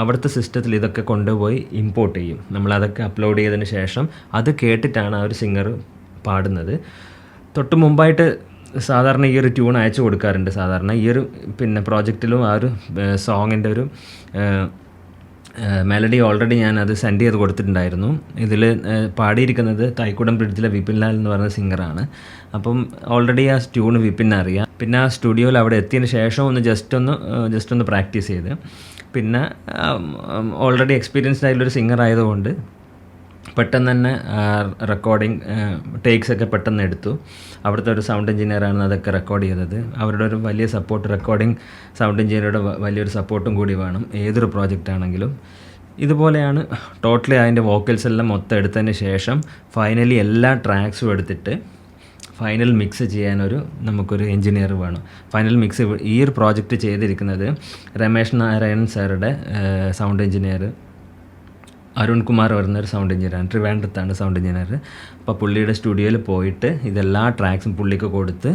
[SPEAKER 1] അവിടുത്തെ സിസ്റ്റത്തിൽ ഇതൊക്കെ കൊണ്ടുപോയി ഇമ്പോർട്ട് ചെയ്യും. നമ്മളതൊക്കെ അപ്ലോഡ് ചെയ്തതിന് ശേഷം അത് കേട്ടിട്ടാണ് ആ ഒരു സിംഗർ പാടുന്നത്. തൊട്ട് മുമ്പായിട്ട് സാധാരണ ഈ ഒരു ട്യൂൺ അയച്ചു കൊടുക്കാറുണ്ട്. സാധാരണ ഈ ഒരു പ്രോജക്റ്റിലും ആ ഒരു സോങ്ങിൻ്റെ ഒരു മെലഡി ഓൾറെഡി ഞാൻ അത് സെൻഡ് ചെയ്ത് കൊടുത്തിട്ടുണ്ടായിരുന്നു. ഇതിൽ പാടിയിരിക്കുന്നത് തൈക്കുടം ബ്രിഡ്ജിലെ വിപിൻ ലാൽ എന്ന് പറയുന്ന സിംഗറാണ്. അപ്പം ഓൾറെഡി ആ ട്യൂൺ വിപിൻ അറിയാം. പിന്നെ ആ സ്റ്റുഡിയോയിൽ അവിടെ എത്തിയതിന് ശേഷം ജസ്റ്റ് ഒന്ന് പ്രാക്ടീസ് ചെയ്ത്, പിന്നെ ഓൾറെഡി എക്സ്പീരിയൻസ്ഡ് ആയിട്ടുള്ളൊരു സിംഗർ ആയതുകൊണ്ട് പെട്ടെന്ന് തന്നെ റെക്കോർഡിങ് ടേക്സൊക്കെ പെട്ടെന്ന് എടുത്തു. അവിടുത്തെ ഒരു സൗണ്ട് എഞ്ചിനീയറാണ് അതൊക്കെ റെക്കോർഡ് ചെയ്തത്. അവരുടെ ഒരു വലിയ സപ്പോർട്ട്, റെക്കോർഡിങ് സൗണ്ട് എഞ്ചിനീയറുടെ വലിയൊരു സപ്പോർട്ടും കൂടി വേണം ഏതൊരു പ്രോജക്റ്റ് ആണെങ്കിലും. ഇതുപോലെയാണ് ടോട്ടലി അതിൻ്റെ വോക്കൽസ് എല്ലാം മൊത്തം എടുത്തതിന് ശേഷം ഫൈനലി എല്ലാ ട്രാക്സും എടുത്തിട്ട് ഫൈനൽ മിക്സ് ചെയ്യാനൊരു നമുക്കൊരു എൻജിനീയർ വേണം. ഫൈനൽ മിക്സ് ഈ ഒരു പ്രോജക്റ്റ് ചെയ്തിരിക്കുന്നത് രമേശ് നാരായൺ സാറുടെ സൗണ്ട് എൻജിനീയർ അരുൺ കുമാർ പറയുന്നൊരു സൗണ്ട് എഞ്ചിനീയറാണ്. ട്രിവാൻഡ്രത്താണ് സൗണ്ട് എഞ്ചിനീയർ. അപ്പോൾ പുള്ളിയുടെ സ്റ്റുഡിയോയിൽ പോയിട്ട് ഇതെല്ലാ ട്രാക്സും പുള്ളിക്ക് കൊടുത്ത്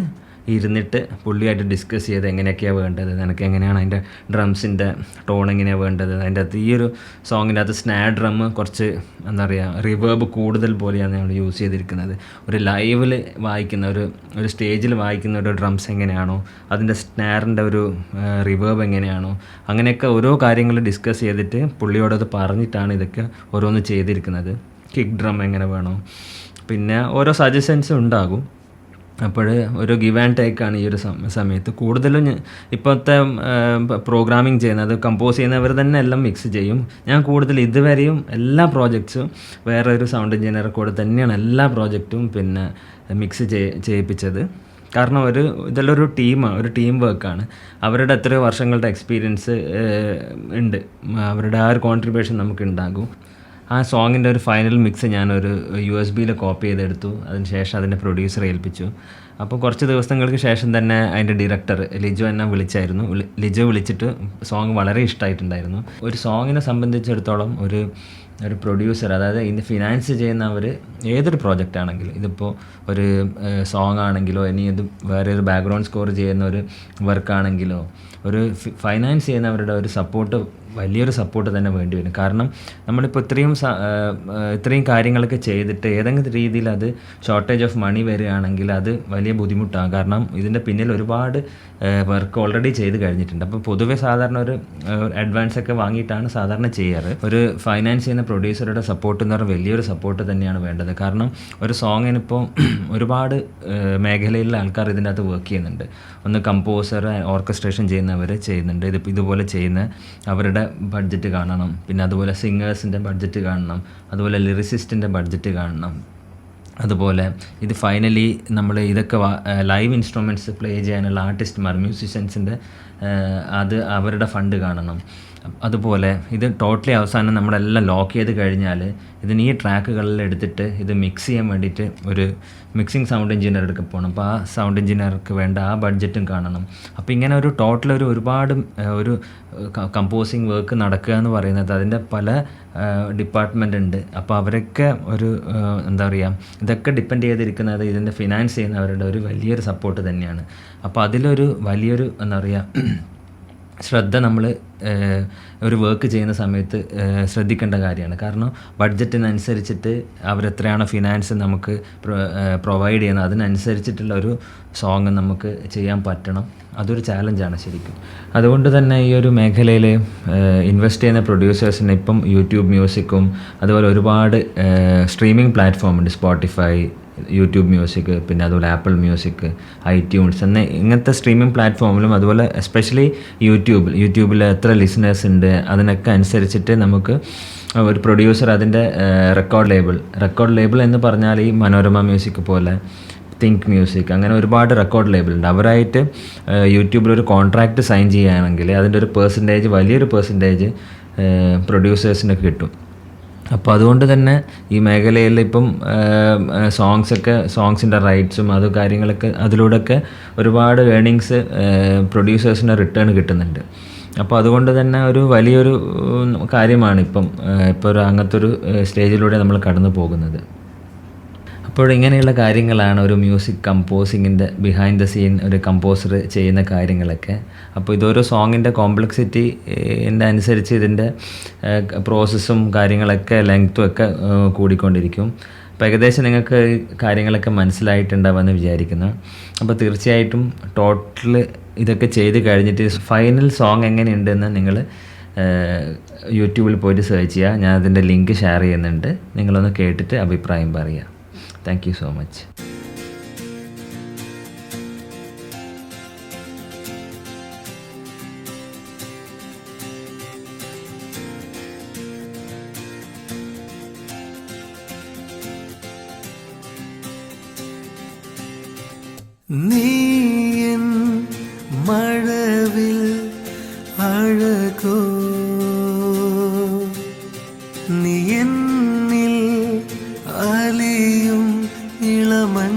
[SPEAKER 1] ഇരുന്നിട്ട് പുള്ളിയായിട്ട് ഡിസ്കസ് ചെയ്ത് എങ്ങനെയൊക്കെയാണ് വേണ്ടത്, നിനക്ക് എങ്ങനെയാണ് അതിൻ്റെ ഡ്രംസിൻ്റെ ടോൺ എങ്ങനെയാണ് വേണ്ടത്, അതിൻ്റെ അകത്ത് ഈ ഒരു സോങ്ങിൻ്റെ അകത്ത് സ്നാർ ഡ്രം കുറച്ച് എന്താ പറയുക റിവേർബ് കൂടുതൽ പോലെയാണ് നമ്മൾ യൂസ് ചെയ്തിരിക്കുന്നത്. ഒരു ലൈവിൽ വായിക്കുന്ന ഒരു സ്റ്റേജിൽ വായിക്കുന്ന ഒരു ഡ്രംസ് എങ്ങനെയാണോ അതിൻ്റെ സ്നാറിൻ്റെ ഒരു റിവേർബ് എങ്ങനെയാണോ അങ്ങനെയൊക്കെ ഓരോ കാര്യങ്ങൾ ഡിസ്കസ് ചെയ്തിട്ട് പുള്ളിയോടത് പറഞ്ഞിട്ടാണ് ഇതൊക്കെ ഓരോന്ന് ചെയ്തിരിക്കുന്നത്. കിക്ക് ഡ്രം എങ്ങനെ വേണോ, പിന്നെ ഓരോ സജഷൻസും ഉണ്ടാകും. അപ്പോൾ ഒരു ഗിവ് ആൻഡ് ടേക്കാണ് ഈ ഒരു സമയത്ത്. കൂടുതലും ഇപ്പോഴത്തെ പ്രോഗ്രാമിങ് ചെയ്യുന്നത് കമ്പോസ് ചെയ്യുന്നവർ തന്നെ എല്ലാം മിക്സ് ചെയ്യും. ഞാൻ കൂടുതൽ ഇതുവരെയും എല്ലാ പ്രോജക്ട്സും വേറെ ഒരു സൗണ്ട് എഞ്ചിനീയറെ കൂടെ തന്നെയാണ് എല്ലാ പ്രോജക്റ്റും പിന്നെ മിക്സ് ചെയ്യിപ്പിച്ചത്. കാരണം ഇതെല്ലാം ഒരു ടീം വർക്കാണ്. അവരുടെ എത്രയോ വർഷങ്ങളുടെ എക്സ്പീരിയൻസ് ഉണ്ട്, അവരുടെ ആ ഒരു കോൺട്രിബ്യൂഷൻ നമുക്ക് ഉണ്ടാകും. ആ സോങ്ങിൻ്റെ ഒരു ഫൈനൽ മിക്സ് ഞാനൊരു USB കോപ്പി ചെയ്തെടുത്തു. അതിന് ശേഷം അതിൻ്റെ പ്രൊഡ്യൂസറെ ഏൽപ്പിച്ചു. അപ്പോൾ കുറച്ച് ദിവസങ്ങൾക്ക് ശേഷം തന്നെ അതിൻ്റെ ഡയറക്ടർ ലിജോ എന്നെ വിളിച്ചായിരുന്നു. ലിജോ വിളിച്ചിട്ട് സോങ് വളരെ ഇഷ്ടമായിട്ടുണ്ടായിരുന്നു. ഒരു സോങ്ങിനെ സംബന്ധിച്ചിടത്തോളം ഒരു പ്രൊഡ്യൂസർ, അതായത് ഇതിന് ഫിനാൻസ് ചെയ്യുന്നവർ ഏതൊരു പ്രോജക്റ്റ് ആണെങ്കിലും, ഇതിപ്പോൾ ഒരു സോങ് ആണെങ്കിലോ ഇനി ഇത് വേറെ ഒരു ബാക്ക്ഗ്രൗണ്ട് സ്കോർ ചെയ്യുന്ന ഒരു വർക്കാണെങ്കിലോ ഒരു ഫൈനാൻസ് ചെയ്യുന്നവരുടെ ഒരു സപ്പോർട്ട്, വലിയൊരു സപ്പോർട്ട് തന്നെ വേണ്ടി വരും. കാരണം നമ്മളിപ്പോൾ ഇത്രയും കാര്യങ്ങളൊക്കെ ചെയ്തിട്ട് ഏതെങ്കിലും രീതിയിൽ അത് ഷോർട്ടേജ് ഓഫ് മണി വരികയാണെങ്കിൽ അത് വലിയ ബുദ്ധിമുട്ടാണ്. കാരണം ഇതിൻ്റെ പിന്നിൽ ഒരുപാട് വർക്ക് ഓൾറെഡി ചെയ്ത് കഴിഞ്ഞിട്ടുണ്ട്. അപ്പോൾ പൊതുവെ സാധാരണ ഒരു അഡ്വാൻസ് ഒക്കെ വാങ്ങിയിട്ടാണ് സാധാരണ ചെയ്യാറ്. ഒരു ഫൈനാൻസ് ചെയ്യുന്ന പ്രൊഡ്യൂസറുടെ സപ്പോർട്ട് എന്ന് പറഞ്ഞാൽ വലിയൊരു സപ്പോർട്ട് തന്നെയാണ് വേണ്ടത്. കാരണം ഒരു സോങ്ങിനിപ്പോൾ ഒരുപാട് മേഖലയിലുള്ള ആൾക്കാർ ഇതിൻ്റെ അകത്ത് വർക്ക് ചെയ്യുന്നുണ്ട്. ഒന്ന് കമ്പോസർ, ഓർക്കസ്ട്രേഷൻ ചെയ്യുന്നവർ ചെയ്യുന്നുണ്ട്. ഇതുപോലെ ചെയ്യുന്ന അവരുടെ ബഡ്ജറ്റ് കാണണം, പിന്നെ അതുപോലെ സിംഗേഴ്സിൻ്റെ ബഡ്ജറ്റ് കാണണം, അതുപോലെ ലിറിസിസ്റ്റിൻ്റെ ബഡ്ജറ്റ് കാണണം. അതുപോലെ ഇത് ഫൈനലി നമ്മൾ ഇതൊക്കെ ലൈവ് ഇൻസ്ട്രുമെൻറ്റ്സ് പ്ലേ ചെയ്യാനുള്ള ആർട്ടിസ്റ്റ്മാർ, മ്യൂസിഷ്യൻസിൻ്റെ അത് അവരുടെ ഫണ്ട് കാണണം. അതുപോലെ ഇത് ടോട്ടലി അവസാനം നമ്മളെല്ലാം ലോക്ക് ചെയ്ത് കഴിഞ്ഞാൽ ഇതിന് ഈ ട്രാക്കുകളിൽ എടുത്തിട്ട് ഇത് മിക്സ് ചെയ്യാൻ വേണ്ടിയിട്ട് ഒരു മിക്സിംഗ് സൗണ്ട് എഞ്ചിനീയർ എടുക്കാൻ പോകണം. അപ്പോൾ ആ സൗണ്ട് എഞ്ചിനീയർക്ക് വേണ്ട ആ ബഡ്ജറ്റും കാണണം. അപ്പോൾ ഇങ്ങനെ ടോട്ടൽ ഒരുപാട് ഒരു കമ്പോസിങ് വർക്ക് നടക്കുക എന്ന് പറയുന്നത് അതിൻ്റെ പല ഡിപ്പാർട്ട്മെൻ്റ് ഉണ്ട്. അപ്പോൾ അവരൊക്കെ എന്താ പറയുക, ഇതൊക്കെ ഡിപ്പെൻഡ് ചെയ്തിരിക്കുന്നത് ഇതിൻ്റെ ഫിനാൻസ് ചെയ്യുന്നവരുടെ ഒരു വലിയൊരു സപ്പോർട്ട് തന്നെയാണ്. അപ്പോൾ അതിലൊരു വലിയൊരു എന്താ പറയുക ശ്രദ്ധ നമ്മൾ ഒരു വർക്ക് ചെയ്യുന്ന സമയത്ത് ശ്രദ്ധിക്കേണ്ട കാര്യമാണ്. കാരണം ബഡ്ജറ്റിനനുസരിച്ചിട്ട് അവരെത്രയാണോ ഫിനാൻസ് നമുക്ക് പ്രൊവൈഡ് ചെയ്യുന്നത് അതിനനുസരിച്ചിട്ടുള്ള ഒരു സോങ് നമുക്ക് ചെയ്യാൻ പറ്റണം. അതൊരു ചാലഞ്ചാണ് ശരിക്കും. അതുകൊണ്ട് തന്നെ ഈ ഒരു മേഖലയിൽ ഇൻവെസ്റ്റ് ചെയ്യുന്ന പ്രൊഡ്യൂസേഴ്സിന് ഇപ്പം യൂട്യൂബ് മ്യൂസിക്കും അതുപോലെ ഒരുപാട് സ്ട്രീമിംഗ് പ്ലാറ്റ്ഫോം ഉണ്ട്. സ്പോട്ടിഫൈ, യൂട്യൂബ് മ്യൂസിക്, പിന്നെ അതുപോലെ ആപ്പിൾ മ്യൂസിക്, ഐട്യൂൺസ് ഇങ്ങനത്തെ സ്ട്രീമിംഗ് പ്ലാറ്റ്ഫോമിലും അതുപോലെ എസ്പെഷ്യലി യൂട്യൂബിൽ എത്ര ലിസണേഴ്സ് ഉണ്ട് അതിനൊക്കെ അനുസരിച്ചിട്ട് നമുക്ക് ഒരു പ്രൊഡ്യൂസർ അതിൻ്റെ റെക്കോർഡ് ലേബിൾ എന്ന് പറഞ്ഞാൽ ഈ മനോരമ മ്യൂസിക് പോലെ, തിങ്ക് മ്യൂസിക്, അങ്ങനെ ഒരുപാട് റെക്കോർഡ് ലേബിളുണ്ട്. അവരായിട്ട് യൂട്യൂബിൽ ഒരു കോൺട്രാക്റ്റ് സൈൻ ചെയ്യുകയാണെങ്കിൽ അതിൻ്റെ ഒരു വലിയൊരു പെർസെൻറ്റേജ് പ്രൊഡ്യൂസേഴ്സിന് കിട്ടും. അപ്പോൾ അതുകൊണ്ട് തന്നെ ഈ മേഖലയിൽ ഇപ്പം സോങ്സിൻ്റെ റൈറ്റ്സും കാര്യങ്ങളൊക്കെ അതിലൂടെയൊക്കെ ഒരുപാട് ഏർണിങ്സ് പ്രൊഡ്യൂസേഴ്സിന് റിട്ടേൺ കിട്ടുന്നുണ്ട്. അപ്പോൾ അതുകൊണ്ട് തന്നെ ഒരു വലിയൊരു കാര്യമാണ് ഇപ്പോൾ അങ്ങനത്തെ ഒരു സ്റ്റേജിലൂടെ നമ്മൾ കടന്നു പോകുന്നത്. അപ്പോൾ ഇങ്ങനെയുള്ള കാര്യങ്ങളാണ് ഒരു മ്യൂസിക് കമ്പോസിങ്ങിൻ്റെ ബിഹൈൻഡ് ദ സീൻ ഒരു കമ്പോസർ ചെയ്യുന്ന കാര്യങ്ങളൊക്കെ. അപ്പോൾ ഇതൊരു സോങ്ങിൻ്റെ കോംപ്ലക്സിറ്റിൻ്റെ അനുസരിച്ച് ഇതിൻ്റെ പ്രോസസ്സും കാര്യങ്ങളൊക്കെ ലെങ്ത്തും ഒക്കെ കൂടിക്കൊണ്ടിരിക്കും. അപ്പോൾ ഏകദേശം നിങ്ങൾക്ക് കാര്യങ്ങളൊക്കെ മനസ്സിലായിട്ടുണ്ടാവുമെന്ന് വിചാരിക്കുന്നു. അപ്പോൾ തീർച്ചയായിട്ടും ടോട്ടൽ ഇതൊക്കെ ചെയ്ത് കഴിഞ്ഞിട്ട് ഫൈനൽ സോങ് എങ്ങനെയുണ്ടെന്ന് നിങ്ങൾ യൂട്യൂബിൽ പോയിട്ട് സെർച്ച് ചെയ്യുക. ഞാൻ അതിൻ്റെ ലിങ്ക് ഷെയർ ചെയ്യുന്നുണ്ട്. നിങ്ങളൊന്ന് കേട്ടിട്ട് അഭിപ്രായം പറയുക. Thank you so much.
[SPEAKER 2] നീയൻ മഴവിൽ അഴകോ, നീ എന്നിൽ അലിയും ഇളമൻ